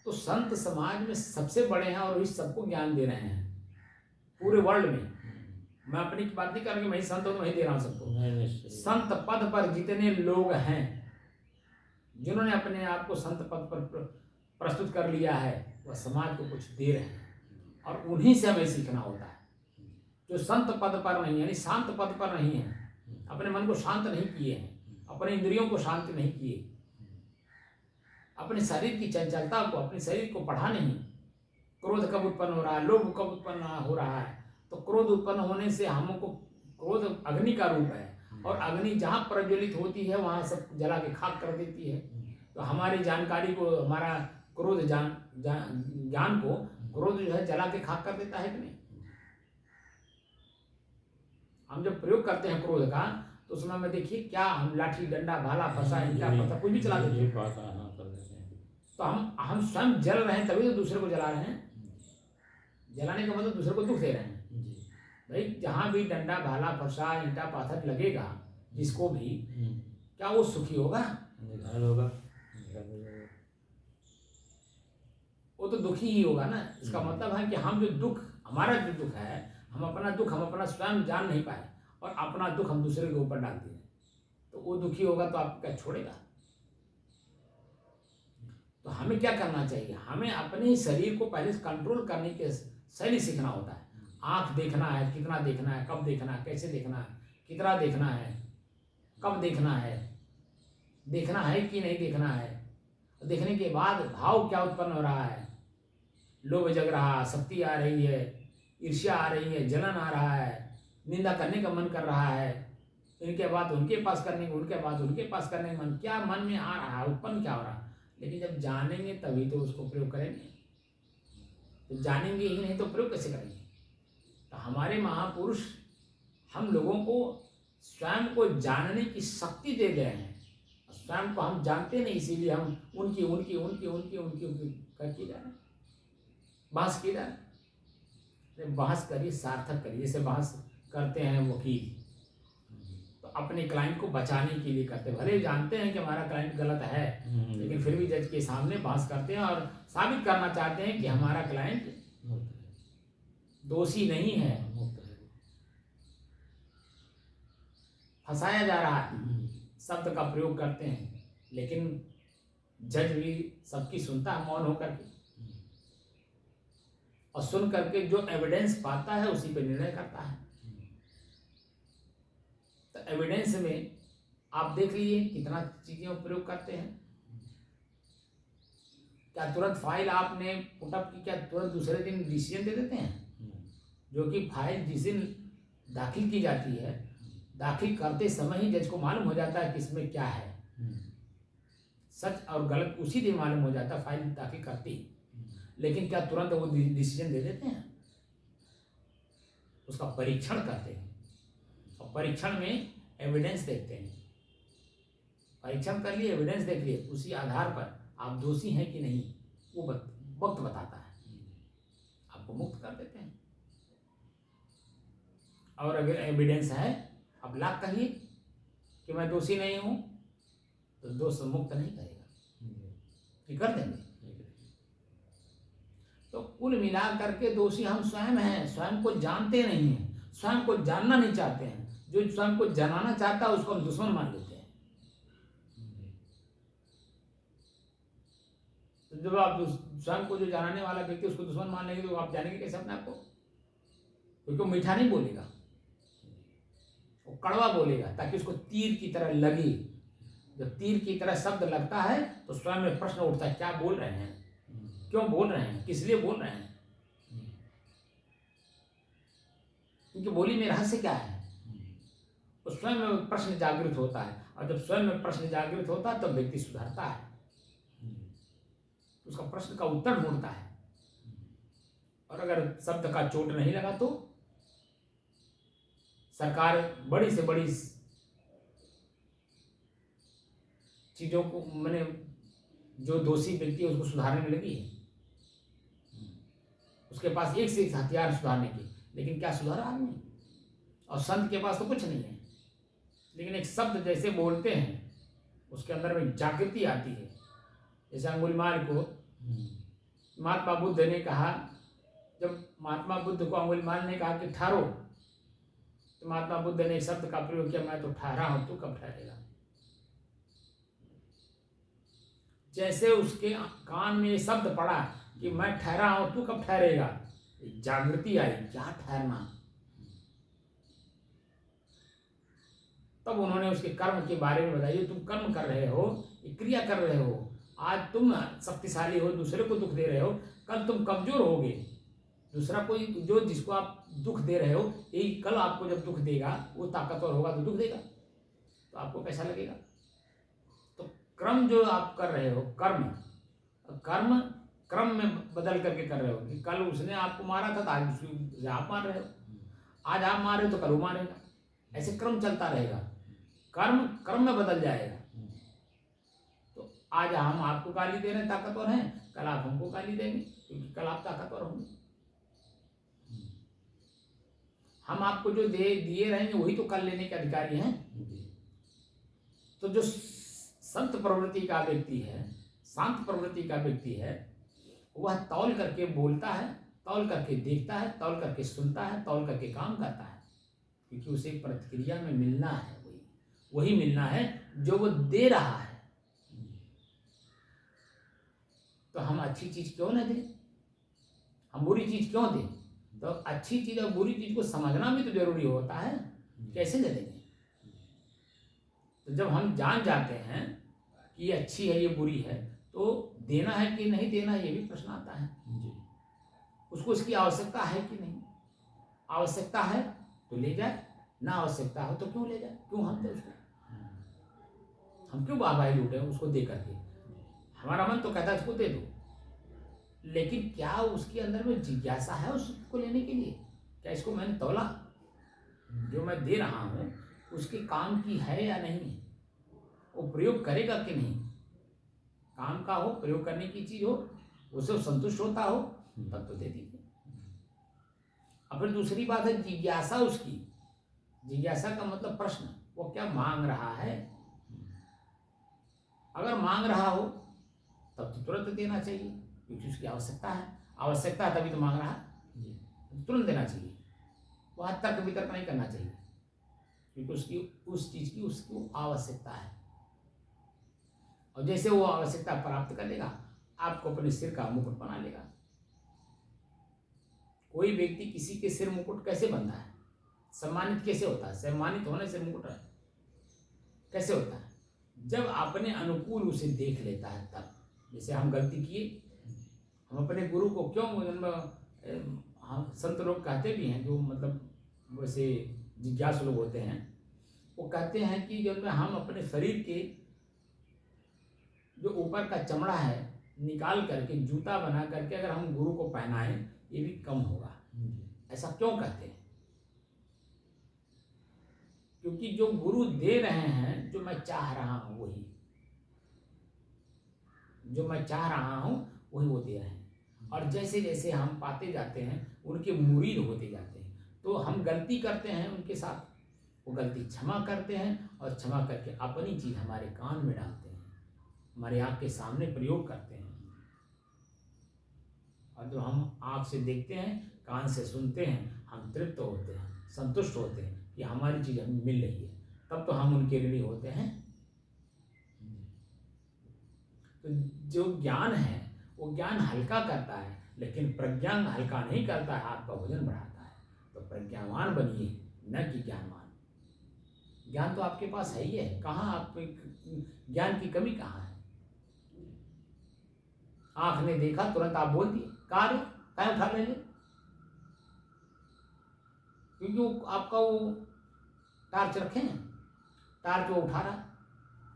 तो संत समाज में सबसे बड़े हैं और इस सबको ज्ञान दे रहे हैं पूरे वर्ल्ड में। मैं अपनी की बात नहीं कर रहा कि मैं ही संत हूं तो मैं ही दे रहा हूं सबको। संत पद पर जितने लोग हैं जिन्होंने अपने आप को संत पद पर प्रस्तुत कर लिया है, वह समाज को कुछ दे रहे हैं और उन्हीं से हमें सीखना होता है। जो संत पद पर नहीं, यानी शांत पद पर नहीं है, अपने मन को शांत नहीं किए हैं, अपने इंद्रियों को शांत नहीं किए, अपने शरीर की चंचलता को, अपने शरीर को पढ़ा नहीं। क्रोध कब उत्पन्न हो रहा है, लोभ कब उत्पन्न हो रहा है, तो क्रोध उत्पन्न होने से हमको, क्रोध अग्नि का रूप है और अग्नि जहाँ प्रज्वलित होती है वहाँ सब जला के खाक कर देती है। तो हमारी जानकारी को, हमारा क्रोध ज्ञान को क्रोध जो है जला के खाक कर देता है कि नहीं। हम जब प्रयोग करते हैं क्रोध का तो उसमें में देखिए क्या, हम लाठी डंडा भाला फंसा ईंटा पत्थर कुछ भी चला देते हैं। तो हम स्वयं जल रहे हैं तभी तो दूसरे को जला रहे हैं। जलाने का मतलब दूसरे को दुख दे रहे हैं। भाई जहाँ भी डंडा भाला फंसा ईंटा पत्थर लगेगा जिसको भी, क्या वो सुखी होगा? वो तो दुखी ही होगा ना। इसका मतलब है कि हम जो दुख, हमारा जो दुख है, हम अपना दुख हम अपना स्वयं जान नहीं पाए और अपना दुख हम दूसरे के ऊपर डाल दिए, तो वो दुखी होगा तो आपको क्या छोड़ेगा। तो हमें क्या करना चाहिए, हमें अपने शरीर को पहले कंट्रोल करने की शैली सीखना होता है। आँख देखना है, कितना देखना है, कब देखना है, कैसे देखना है, कितना देखना है, कब देखना है कि नहीं देखना है। देखने के बाद भाव क्या उत्पन्न हो रहा है, लोभ जग रहा, शक्ति आ रही है, ईर्ष्या आ रही है, जलन आ रहा है, निंदा करने का मन कर रहा है, इनके बाद उनके पास करने का, उनके बाद उनके पास करने का मन, क्या मन में आ रहा है, उत्पन्न क्या हो रहा है। लेकिन जब जानेंगे तभी तो उसको प्रयोग करेंगे, तो जानेंगे ही नहीं तो प्रयोग कैसे करेंगे। तो हमारे महापुरुष हम लोगों को स्वयं को जानने की शक्ति दे गए हैं। स्वयं को हम जानते नहीं, इसीलिए हम उनकी उनकी उनकी उनकी उनकी उनकी करके जा रहे हैं, बहस की जा रहे। बहस करिए, सार्थक करिए। जैसे बहस करते हैं वकील, तो अपने क्लाइंट को बचाने के लिए करते हैं। भले जानते हैं कि हमारा क्लाइंट गलत है, लेकिन फिर भी जज के सामने बहस करते हैं और साबित करना चाहते हैं कि हमारा क्लाइंट दोषी नहीं है, फंसाया जा रहा है। शब्द का प्रयोग करते हैं, लेकिन जज भी सबकी सुनता है मौन होकर के, और सुन करके जो एविडेंस पाता है उसी पे निर्णय करता है। तो एविडेंस में आप देख लीजिए कितना चीजें प्रयोग करते हैं। क्या तुरंत फाइल आपने पुटअप की, क्या तुरंत दूसरे दिन डिसीजन दे देते हैं? जो कि फाइल जिस दिन दाखिल की जाती है, दाखिल करते समय ही जज को मालूम हो जाता है कि इसमें क्या है, सच और गलत उसी दिन मालूम हो जाता है फाइल दाखिल करते ही। लेकिन क्या तुरंत वो डिसीजन दे देते हैं? उसका परीक्षण करते हैं, और परीक्षण में एविडेंस देखते हैं। परीक्षण कर लिए, एविडेंस देख लिए, उसी आधार पर आप दोषी हैं कि नहीं वो वक्त बताता है, आपको मुक्त कर देते हैं। और अगर एविडेंस है, अब लाख कहिए कि मैं दोषी नहीं हूं, तो दोष मुक्त नहीं करेगा, कि कर देंगे। तो कुल मिलाकर के दोषी हम स्वयं हैं, स्वयं को जानते नहीं हैं, स्वयं को जानना नहीं चाहते हैं। जो स्वयं को जनाना चाहता है उसको हम दुश्मन मान लेते हैं। तो जब आप स्वयं को जो जनाने वाला व्यक्ति उसको दुश्मन मान लेंगे तो आप जानेंगे कैसे अपने आप को? क्योंकि वो मीठा नहीं बोलेगा, वो कड़वा बोलेगा, ताकि उसको तीर की तरह लगे। जब तीर की तरह शब्द लगता है तो स्वयं में प्रश्न उठता है, क्या बोल रहे हैं, क्यों बोल रहे हैं, किस लिए बोल रहे हैं, क्योंकि बोली में रहस्य क्या है। तो स्वयं में प्रश्न जागृत होता है, और जब स्वयं में प्रश्न जागृत होता है तो व्यक्ति सुधरता है, उसका प्रश्न का उत्तर ढूंढता है। और अगर शब्द का चोट नहीं लगा तो सरकार बड़ी से बड़ी चीज़ों को मैंने जो दोषी व्यक्ति है उसको सुधारने में लगी है। उसके पास एक से एक हथियार सुधारने के, लेकिन क्या सुधारा आदमी? और संत के पास तो कुछ नहीं है, लेकिन एक शब्द जैसे बोलते हैं उसके अंदर में जागृति आती है। जैसे अंगुलीमाल को महात्मा बुद्ध ने कहा, जब महात्मा बुद्ध को अंगुलीमाल ने कहा कि ठहरो, तो महात्मा बुद्ध ने शब्द का प्रयोग किया, मैं तो ठहरा हूं, तू कब ठहरेगा? जैसे उसके कान में ये शब्द पड़ा कि मैं ठहरा हूं, तू कब ठहरेगा, जागृति आई, क्या ठहरना। तब उन्होंने उसके कर्म के बारे में बताया, तुम कर्म कर रहे हो, क्रिया कर रहे हो, आज तुम शक्तिशाली हो, दूसरे को दुख दे रहे हो, कल तुम कमजोर होगे। दूसरा कोई जो जिसको आप दुख दे रहे हो, यही कल आपको जब दुख देगा, वो ताकतवर होगा तो दुख देगा, तो आपको कैसा लगेगा? तो क्रम जो आप कर रहे हो, कर्म क्रम में बदल करके कर रहे हो कि कल उसने आपको मारा था तो आज आप मार रहे हो, आज आप मार रहे हो तो कल वो मारेगा, ऐसे क्रम चलता रहेगा, क्रम में बदल जाएगा। तो आज हम आपको गाली दे रहे हैं, ताकतवर हैं, कल आप हमको गाली देंगे क्योंकि कल आप ताकतवर होंगे। हम आपको जो दिए रहेंगे वही तो कल लेने के अधिकारी हैं। तो जो संत प्रवृत्ति का व्यक्ति है, शांत प्रवृत्ति का व्यक्ति है, वह तौल करके बोलता है, तौल करके देखता है, तौल करके सुनता है, तौल करके काम करता है, क्योंकि उसे प्रतिक्रिया में मिलना है, वही मिलना है जो वो दे रहा है। तो हम अच्छी चीज क्यों न दें, हम बुरी चीज क्यों दें? तो अच्छी चीज और बुरी चीज को समझना भी तो जरूरी होता है, कैसे दे देंगे? तो जब हम जान जाते हैं कि ये अच्छी है, ये बुरी है, तो देना है कि नहीं देना, ये भी प्रश्न आता है। उसको इसकी आवश्यकता है कि नहीं? आवश्यकता है तो ले जाए, ना आवश्यकता हो तो क्यों ले जाए, क्यों हम दे उसको? हम क्यों वाहवाही लूटे उसको दे करके? हमारा मन तो कहता है इसको दे दो, लेकिन क्या उसके अंदर में जिज्ञासा है उसको लेने के लिए? क्या इसको मैंने तौला, जो मैं दे रहा हूँ उसके काम की है या नहीं, वो प्रयोग करेगा कि नहीं? काम का हो, प्रयोग करने की चीज हो, उसे संतुष्ट होता हो, तब तो दे दीजिए। और फिर दूसरी बात है जिज्ञासा उसकी, जिज्ञासा का मतलब प्रश्न, वो क्या मांग रहा है? अगर मांग रहा हो तब तो तुरंत देना चाहिए, क्योंकि उसकी आवश्यकता है, आवश्यकता है तभी तो मांग रहा है, तुरंत देना चाहिए। वह तर्क वितर्क नहीं करना चाहिए, क्योंकि उसकी उस चीज की उसको आवश्यकता है। और जैसे वो आवश्यकता प्राप्त कर लेगा, आपको अपने सिर का मुकुट बना लेगा। कोई व्यक्ति किसी के सिर मुकुट कैसे बनता है, सम्मानित कैसे होता है? सम्मानित होने से मुकुट कैसे होता है? जब अपने अनुकूल उसे देख लेता है तब। जैसे हम गलती किए, हम अपने गुरु को क्यों, हम संत लोग कहते भी हैं, जो मतलब वैसे जिज्ञासु लोग होते हैं, वो कहते हैं कि जब हम अपने शरीर के जो ऊपर का चमड़ा है निकाल करके जूता बना करके अगर हम गुरु को पहनाएं, ये भी कम होगा। ऐसा क्यों कहते हैं? क्योंकि जो गुरु दे रहे हैं, जो मैं चाह रहा हूं वही, जो मैं चाह रहा हूं वही वो दे रहे हैं। और जैसे जैसे हम पाते जाते हैं, उनके मुरीद होते जाते हैं, तो हम गलती करते हैं उनके साथ, वो गलती क्षमा करते हैं, और क्षमा करके अपनी चीज हमारे कान में डालते हैं, हमारे आँख के सामने प्रयोग करते हैं। और जो हम आँख से देखते हैं, कान से सुनते हैं, हम तृप्त होते हैं, संतुष्ट होते हैं कि हमारी चीज हमें मिल रही है, तब तो हम उनके ऋणी होते हैं। तो जो ज्ञान है वो ज्ञान हल्का करता है, लेकिन प्रज्ञान हल्का नहीं करता है, आपका वजन बढ़ाता है। तो प्रज्ञावान बनिए, न कि ज्ञानवान। ज्ञान तो आपके पास है ही है, कहाँ आप ज्ञान की कमी कहाँ है? आंख ने देखा तुरंत आप बोल दिए, कार्य कहाँ उठा ले, क्योंकि वो आपका वो टार्च रखे हैं, टार्च वो उठा रहा,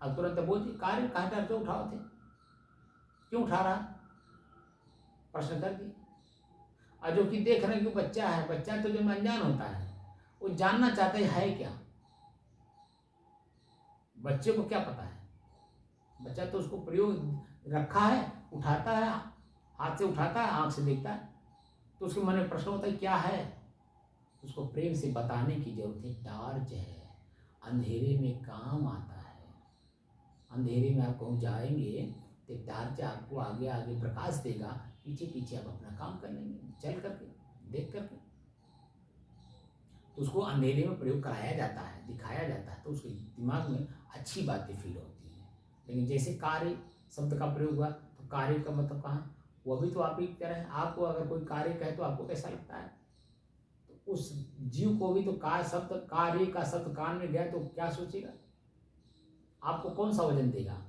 अब तुरंत बोल दिए कार्य कहाँ टार्च उठाओ थे, क्यों उठा रहा, प्रश्न कर दिए। और जो कि देख रहे हैं कि बच्चा है, बच्चा तो जो अनजान होता है, वो जानना चाहता है क्या। बच्चे को क्या पता है, बच्चा तो उसको प्रयोग रखा है, उठाता है, हाथ से उठाता है, आंख से देखता है, तो उसके मन में प्रश्न होता है क्या है। उसको प्रेम से बताने की जरूरत है। टार्च है, अंधेरे में काम आता है। अंधेरे में आप कहीं जाएंगे तो टार्च आपको आगे आगे प्रकाश देगा, पीछे पीछे आप अपना काम कर लेंगे, चल करके, देख करके। तो उसको अंधेरे में प्रयोग कराया जाता है, दिखाया जाता है, तो उसके दिमाग में अच्छी बातें फील होती हैं। लेकिन जैसे कार्य शब्द का प्रयोग हुआ, तो कार्य का मतलब कहाँ, वो भी तो आप ही कह रहे हैं। आपको अगर कोई कार्य कहे तो आपको कैसा लगता है, तो उस जीव को भी तो कार्य का शब्द कान में गया तो क्या सोचेगा, आपको कौन सा वजन देगा।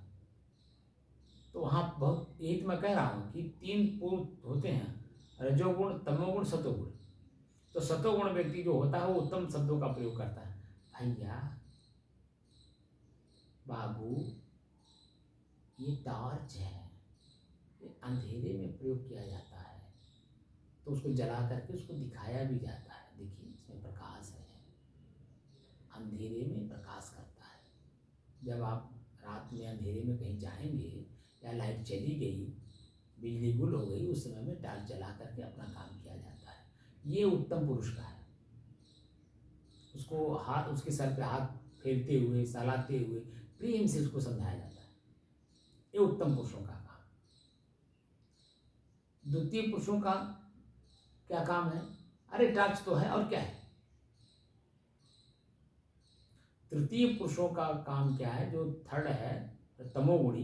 तो वहाँ बहुत, यही तो मैं कह रहा हूँ कि 3 पूर्ण होते हैं, रजोगुण, तमोगुण, सतोगुण। तो सतोगुण व्यक्ति जो होता है वो उत्तम शब्दों का प्रयोग करता है। भैया, बाबू, ये टॉर्च है, ये अंधेरे में प्रयोग किया जाता है, तो उसको जला करके उसको दिखाया भी जाता है, देखिए इसमें प्रकाश है, अंधेरे में प्रकाश करता है। जब आप रात में अंधेरे में कहीं जाएंगे या लाइट चली गई, बिजली गुल हो गई, उस समय में टॉर्च जला करके अपना काम किया जाता है। ये उत्तम पुरुष का है। उसको हाथ, उसके सर पे हाथ फेरते हुए, सहलाते हुए, प्रेम से उसको समझाया जाता है। ये उत्तम पुरुषों का काम। द्वितीय पुरुषों का क्या काम है, अरे टॉर्च तो है और क्या है। तृतीय पुरुषों का काम क्या है, जो थर्ड है तमोगुणी,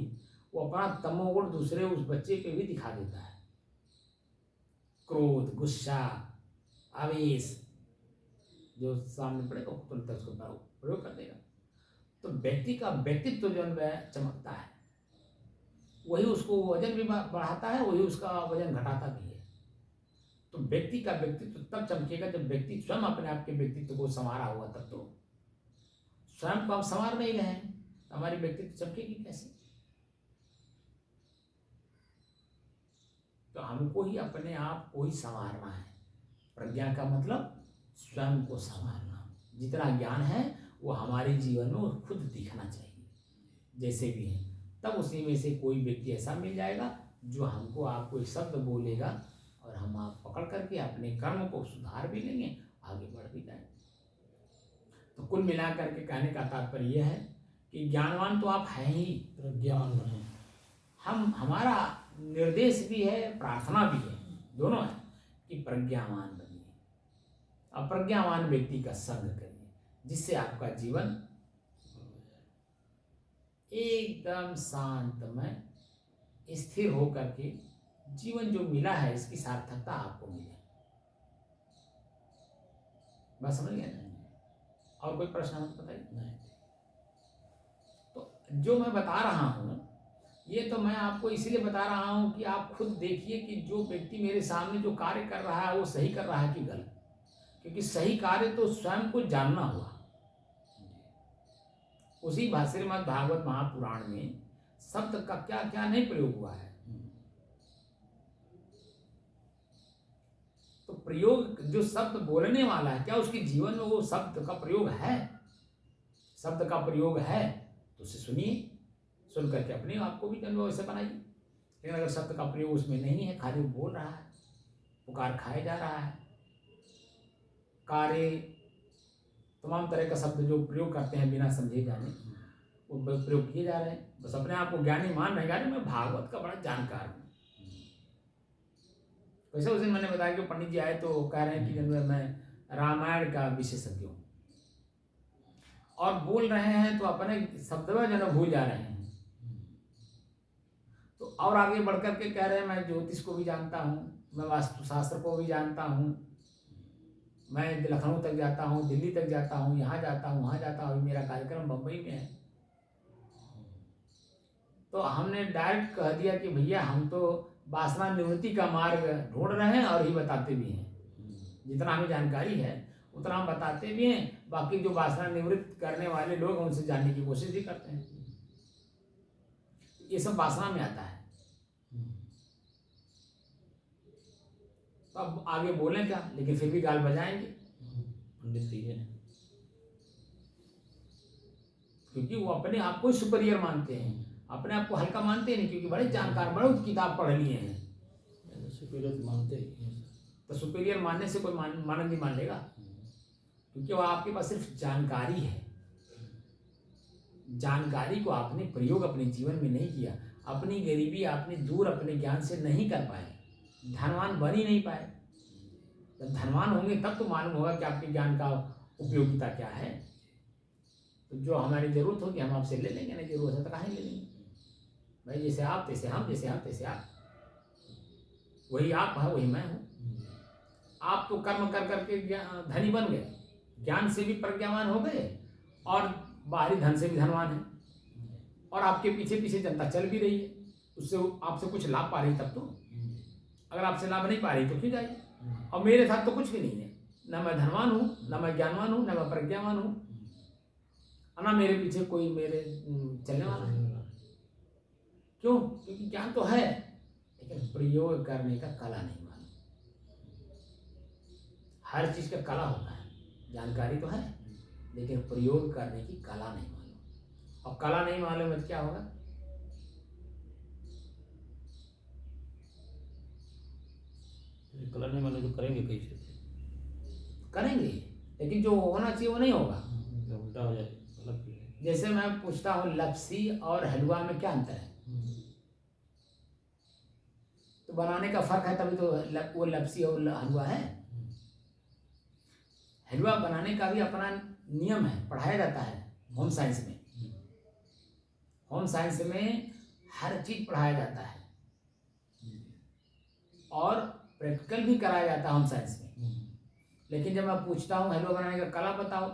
वो अपना तमोगुण दूसरे उस बच्चे पे भी दिखा देता है। क्रोध, गुस्सा, आवेश जो सामने पड़ेगा तुरंत उसको प्रयोग कर देगा। तो व्यक्ति का व्यक्तित्व जो है चमकता है, वही उसको वजन भी बढ़ाता है, वही उसका वजन घटाता भी है। तो व्यक्ति का व्यक्तित्व तब चमकेगा जब व्यक्ति स्वयं अपने आप के व्यक्तित्व को संवारा हुआ। तब तो स्वयं को हम संवार नहीं रहे हैं, हमारी व्यक्तित्व चमकेगी कैसे। तो हमको ही अपने आप को ही संवारना है। प्रज्ञा का मतलब स्वयं को संवारना। जितना ज्ञान है वो हमारे जीवन में खुद दिखना चाहिए, जैसे भी है। तब उसी में से कोई व्यक्ति ऐसा मिल जाएगा जो हमको, आपको एक शब्द बोलेगा और हम आप पकड़ करके अपने कर्म को सुधार भी लेंगे, आगे बढ़ भी जाएंगे। तो कुल मिलाकर के कहने का तात्पर्य यह है कि ज्ञानवान तो आप हैं ही, प्रज्ञान बने। हमारा निर्देश भी है, प्रार्थना भी है, दोनों है कि प्रज्ञावान बनिए। अप्रज्ञावान व्यक्ति का संग करिए, जिससे आपका जीवन एकदम शांतमय, स्थिर होकर के जीवन जो मिला है इसकी सार्थकता आपको मिले। बस समझ गए ना। और कोई प्रश्न है तो बताइए। नहीं, तो जो मैं बता रहा हूँ ये तो मैं आपको इसलिए बता रहा हूँ कि आप खुद देखिए कि जो व्यक्ति मेरे सामने जो कार्य कर रहा है वो सही कर रहा है कि गलत। क्योंकि सही कार्य तो स्वयं को जानना हुआ। उसी श्रीमद् भागवत महापुराण में शब्द का क्या क्या नहीं प्रयोग हुआ है। तो प्रयोग, जो शब्द बोलने वाला है, क्या उसके जीवन में वो शब्द का प्रयोग है। शब्द का प्रयोग है तो उसे सुनिए, सुन करके अपने आप को भी जन्म वैसे बनाइए। लेकिन अगर शब्द का प्रयोग उसमें नहीं है, खाली बोल रहा है, पुकार खाया जा रहा है, कार्य, तमाम तरह का शब्द जो प्रयोग करते हैं बिना समझे जाने, वो प्रयोग किए जा रहे हैं, बस अपने आप को ज्ञानी मान रहे हैं। मैं भागवत का बड़ा जानकार हूँ। वैसे उस दिन मैंने बताया कि पंडित जी आए तो कह रहे हैं कि मैं रामायण का विशेषज्ञ हूँ, और बोल रहे हैं तो अपने शब्द जो भूल जा रहे हैं। तो और आगे बढ़कर के कह रहे हैं मैं ज्योतिष को भी जानता हूँ, मैं वास्तुशास्त्र को भी जानता हूँ, मैं लखनऊ तक जाता हूँ, दिल्ली तक जाता हूँ, यहाँ जाता हूँ, वहाँ जाता हूँ, मेरा कार्यक्रम बम्बई में है। तो हमने डायरेक्ट कह दिया कि भैया हम तो वासना निवृत्ति का मार्ग ढूंढ रहे हैं और ही बताते भी हैं। जितना हमें जानकारी है उतना हम बताते भी हैं, बाकी जो वासना निवृत्त करने वाले लोग उनसे जानने की कोशिश भी करते हैं। ये सब वासना में आता है। तो अब आगे बोलें क्या, लेकिन फिर भी गाल बजाएंगे। पंडित ही है। क्योंकि वो अपने आप को सुपीरियर मानते हैं, अपने आप को हल्का मानते नहीं, क्योंकि बड़े जानकार, बड़े किताब पढ़ लिए हैं। सुपीरियर मानते ही हैं। तो सुपीरियर मानने से कोई मानव नहीं मान लेगा, क्योंकि वो आपके पास सिर्फ जानकारी है। जानकारी को आपने प्रयोग अपने जीवन में नहीं किया, अपनी गरीबी आपने दूर अपने ज्ञान से नहीं कर पाए, धनवान बन ही नहीं पाए। जब धनवान होंगे तब तो मालूम होगा कि आपके ज्ञान का उपयोगिता क्या है। तो जो हमारी जरूरत होगी हम आपसे ले लेंगे, नहीं जरूरत है तो कहाँ ले लेंगे भाई। जैसे आप तैसे हम, जैसे हम तैसे आप, वही आप है वही मैं हूँ। आप तो कर्म कर करके धनी बन गए, ज्ञान से भी प्रज्ञावान हो गए और बाहरी धन से भी धनवान है, और आपके पीछे पीछे जनता चल भी रही है, उससे आपसे कुछ लाभ पा रही तब तो। अगर आपसे लाभ नहीं पा रही तो क्यों जाइए। और मेरे साथ तो कुछ भी नहीं है, न मैं धनवान हूँ, न मैं ज्ञानवान हूँ, न मैं प्रज्ञावान हूँ, ना मेरे पीछे कोई मेरे चलने वाला है। क्यों? क्योंकि ज्ञान तो है, लेकिन प्रयोग करने का कला नहीं मालूम। हर चीज का कला होता है, जानकारी तो है लेकिन प्रयोग करने की कला नहीं मालूम। और कला नहीं मालूम है तो क्या होगा? कला नहीं मालूम तो करेंगे कैसे? करेंगे, लेकिन जो होना चाहिए वो नहीं होगा, उल्टा हो जाए। जैसे मैं पूछता हूँ लपसी और हलवा में क्या अंतर है, तो बनाने का फर्क है, तभी तो वो लपसी और हलवा है। हलवा बनाने का भी अपना नियम है, पढ़ाया जाता है होम साइंस में। होम साइंस में हर चीज पढ़ाया जाता है और प्रैक्टिकल भी कराया जाता है होम साइंस में। लेकिन जब मैं पूछता हूँ हलवा बनाने का कला बताओ,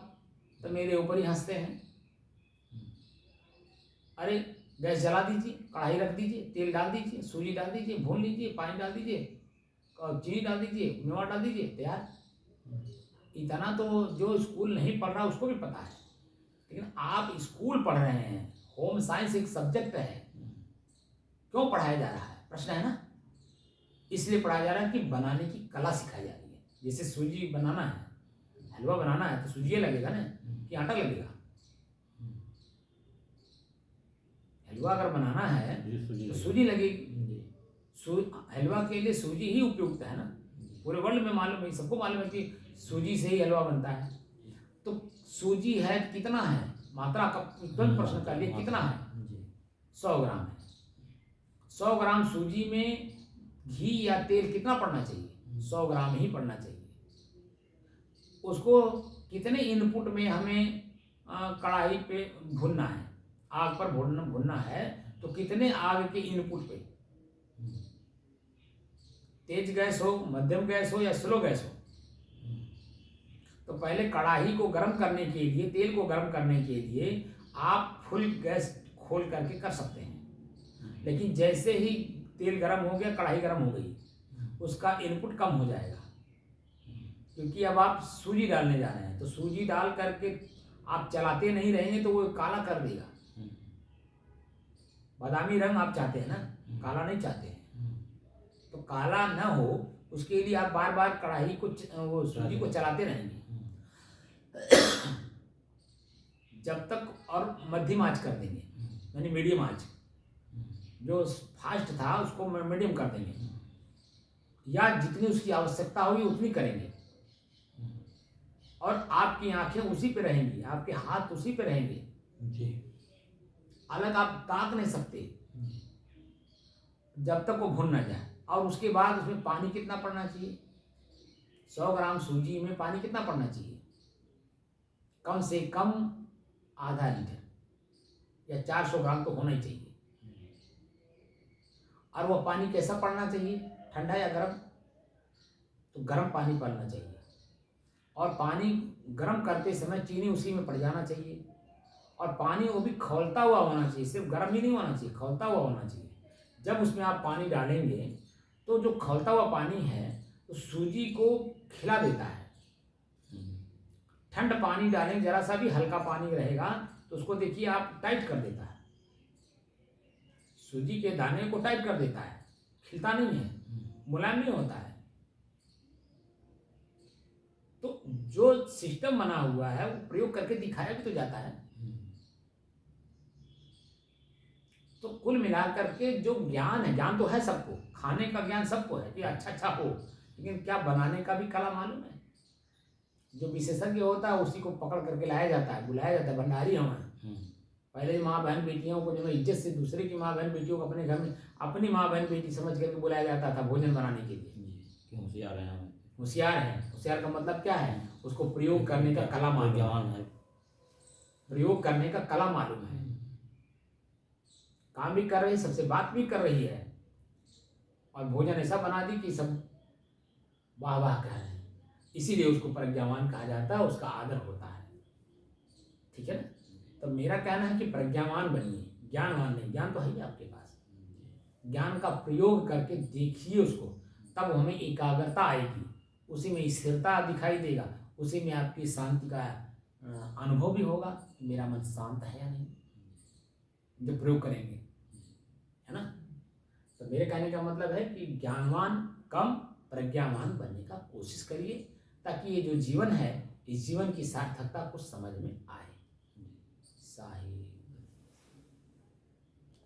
तो मेरे ऊपर ही हंसते हैं। अरे गैस जला दीजिए, कढ़ाई रख दीजिए, तेल डाल दीजिए, सूजी डाल दीजिए, भून लीजिए, पानी डाल दीजिए और चीनी डाल दीजिए, मेवा डाल दीजिए, तैयार। इतना तो जो स्कूल नहीं पढ़ रहा उसको भी पता है, लेकिन आप स्कूल पढ़ रहे हैं, होम साइंस एक सब्जेक्ट है, क्यों पढ़ाया जा रहा है? प्रश्न है ना। इसलिए पढ़ाया जा रहा है कि बनाने की कला सिखाई जा रही है। जैसे सूजी बनाना है, हलवा बनाना है, तो सूजी लगेगा ना कि आटा लगेगा? हलवा अगर बनाना है तो सूजी लगेगी। हलवा के लिए सूजी ही उपयुक्त है ना, पूरे वर्ल्ड में मालूम है, सबको मालूम है कि सूजी से ही हलवा बनता है। तो सूजी है कितना है, मात्रा का तुरंत प्रश्न कर लिए, कितना है? 100 ग्राम है। 100 ग्राम सूजी में घी या तेल कितना पड़ना चाहिए? 100 ग्राम ही पड़ना चाहिए। उसको कितने इनपुट में हमें कढ़ाई पे भुनना है, आग पर भुनना है, तो कितने आग के इनपुट पे? तेज गैस हो, मध्यम गैस हो या स्लो गैस हो? तो पहले कढ़ाई को गर्म करने के लिए, तेल को गर्म करने के लिए आप फुल गैस खोल करके कर सकते हैं, लेकिन जैसे ही तेल गर्म हो गया, कढ़ाई गर्म हो गई, उसका इनपुट कम हो जाएगा, क्योंकि अब आप सूजी डालने जा रहे हैं। तो सूजी डाल करके आप चलाते नहीं रहेंगे तो वो काला कर देगा। बादामी रंग आप चाहते हैं ना, काला नहीं चाहते हैं। तो काला ना हो उसके लिए आप बार बार कढ़ाई को, वो सूजी को चलाते रहेंगे जब तक, और मध्यम आंच कर देंगे, यानी मीडियम आंच। जो फास्ट था उसको मीडियम कर देंगे, या जितनी उसकी आवश्यकता होगी उतनी करेंगे। और आपकी आंखें उसी पे रहेंगी, आपके हाथ उसी पे रहेंगे जी, अलग आप ताक नहीं सकते जब तक वो भुन ना जाए। और उसके बाद उसमें पानी कितना पड़ना चाहिए? 100 ग्राम सूजी में पानी कितना पड़ना चाहिए? कम से कम आधा लीटर या 400 ग्राम तो होना ही चाहिए। और वो पानी कैसा पड़ना चाहिए, ठंडा या गर्म? तो गर्म पानी पड़ना चाहिए। और पानी गर्म करते समय चीनी उसी में पड़ जाना चाहिए, और पानी वो भी खौलता हुआ होना चाहिए, सिर्फ गर्म ही नहीं होना चाहिए, खौलता हुआ होना चाहिए। जब उसमें आप पानी डालेंगे तो जो खौलता हुआ पानी है तो सूजी को खिला देता है। ठंड पानी डालेंगे, जरा सा भी हल्का पानी रहेगा तो उसको देखिए आप टाइट कर देता है, सूजी के दाने को टाइट कर देता है, खिलता नहीं है, मुलायम नहीं होता है। तो जो सिस्टम बना हुआ है वो प्रयोग करके दिखाया भी तो जाता है। तो कुल मिलाकर के जो ज्ञान है, ज्ञान तो है सबको, खाने का ज्ञान सबको है कि अच्छा अच्छा हो, लेकिन क्या बनाने का भी कला मालूम है? जो विशेषज्ञ होता है उसी को पकड़ करके लाया जाता है, बुलाया जाता है, भंडारी हम हैं। पहले माँ बहन बेटियों को जो है इज्जत से दूसरे की माँ बहन बेटियों को अपने घर में अपनी माँ बहन बेटी समझ करके बुलाया जाता था भोजन बनाने के लिए। होशियार है हमें। होशियार है, होशियार का मतलब क्या है? उसको प्रयोग करने का कला मालूम है, प्रयोग करने का कला मालूम है, काम भी कर रही, सबसे बात भी कर रही है, और भोजन ऐसा बना दी कि सब वाह वाह कह रहे हैं। इसीलिए उसको प्रज्ञावान कहा जाता है, उसका आदर होता है। ठीक है ना? तो मेरा कहना है कि प्रज्ञावान बनिए, ज्ञानवान नहीं। ज्ञान तो है ही आपके पास, ज्ञान का प्रयोग करके देखिए उसको, तब हमें एकाग्रता आएगी, उसी में स्थिरता दिखाई देगा, उसी में आपकी शांति का अनुभव भी होगा। मेरा मन शांत है या नहीं, जो प्रयोग करेंगे, है ना? तो मेरे कहने का मतलब है कि ज्ञानवान कम प्रज्ञावान बनने का कोशिश करिए, ताकि ये जो जीवन है, इस जीवन की सार्थकता कुछ समझ में आए। साहिब।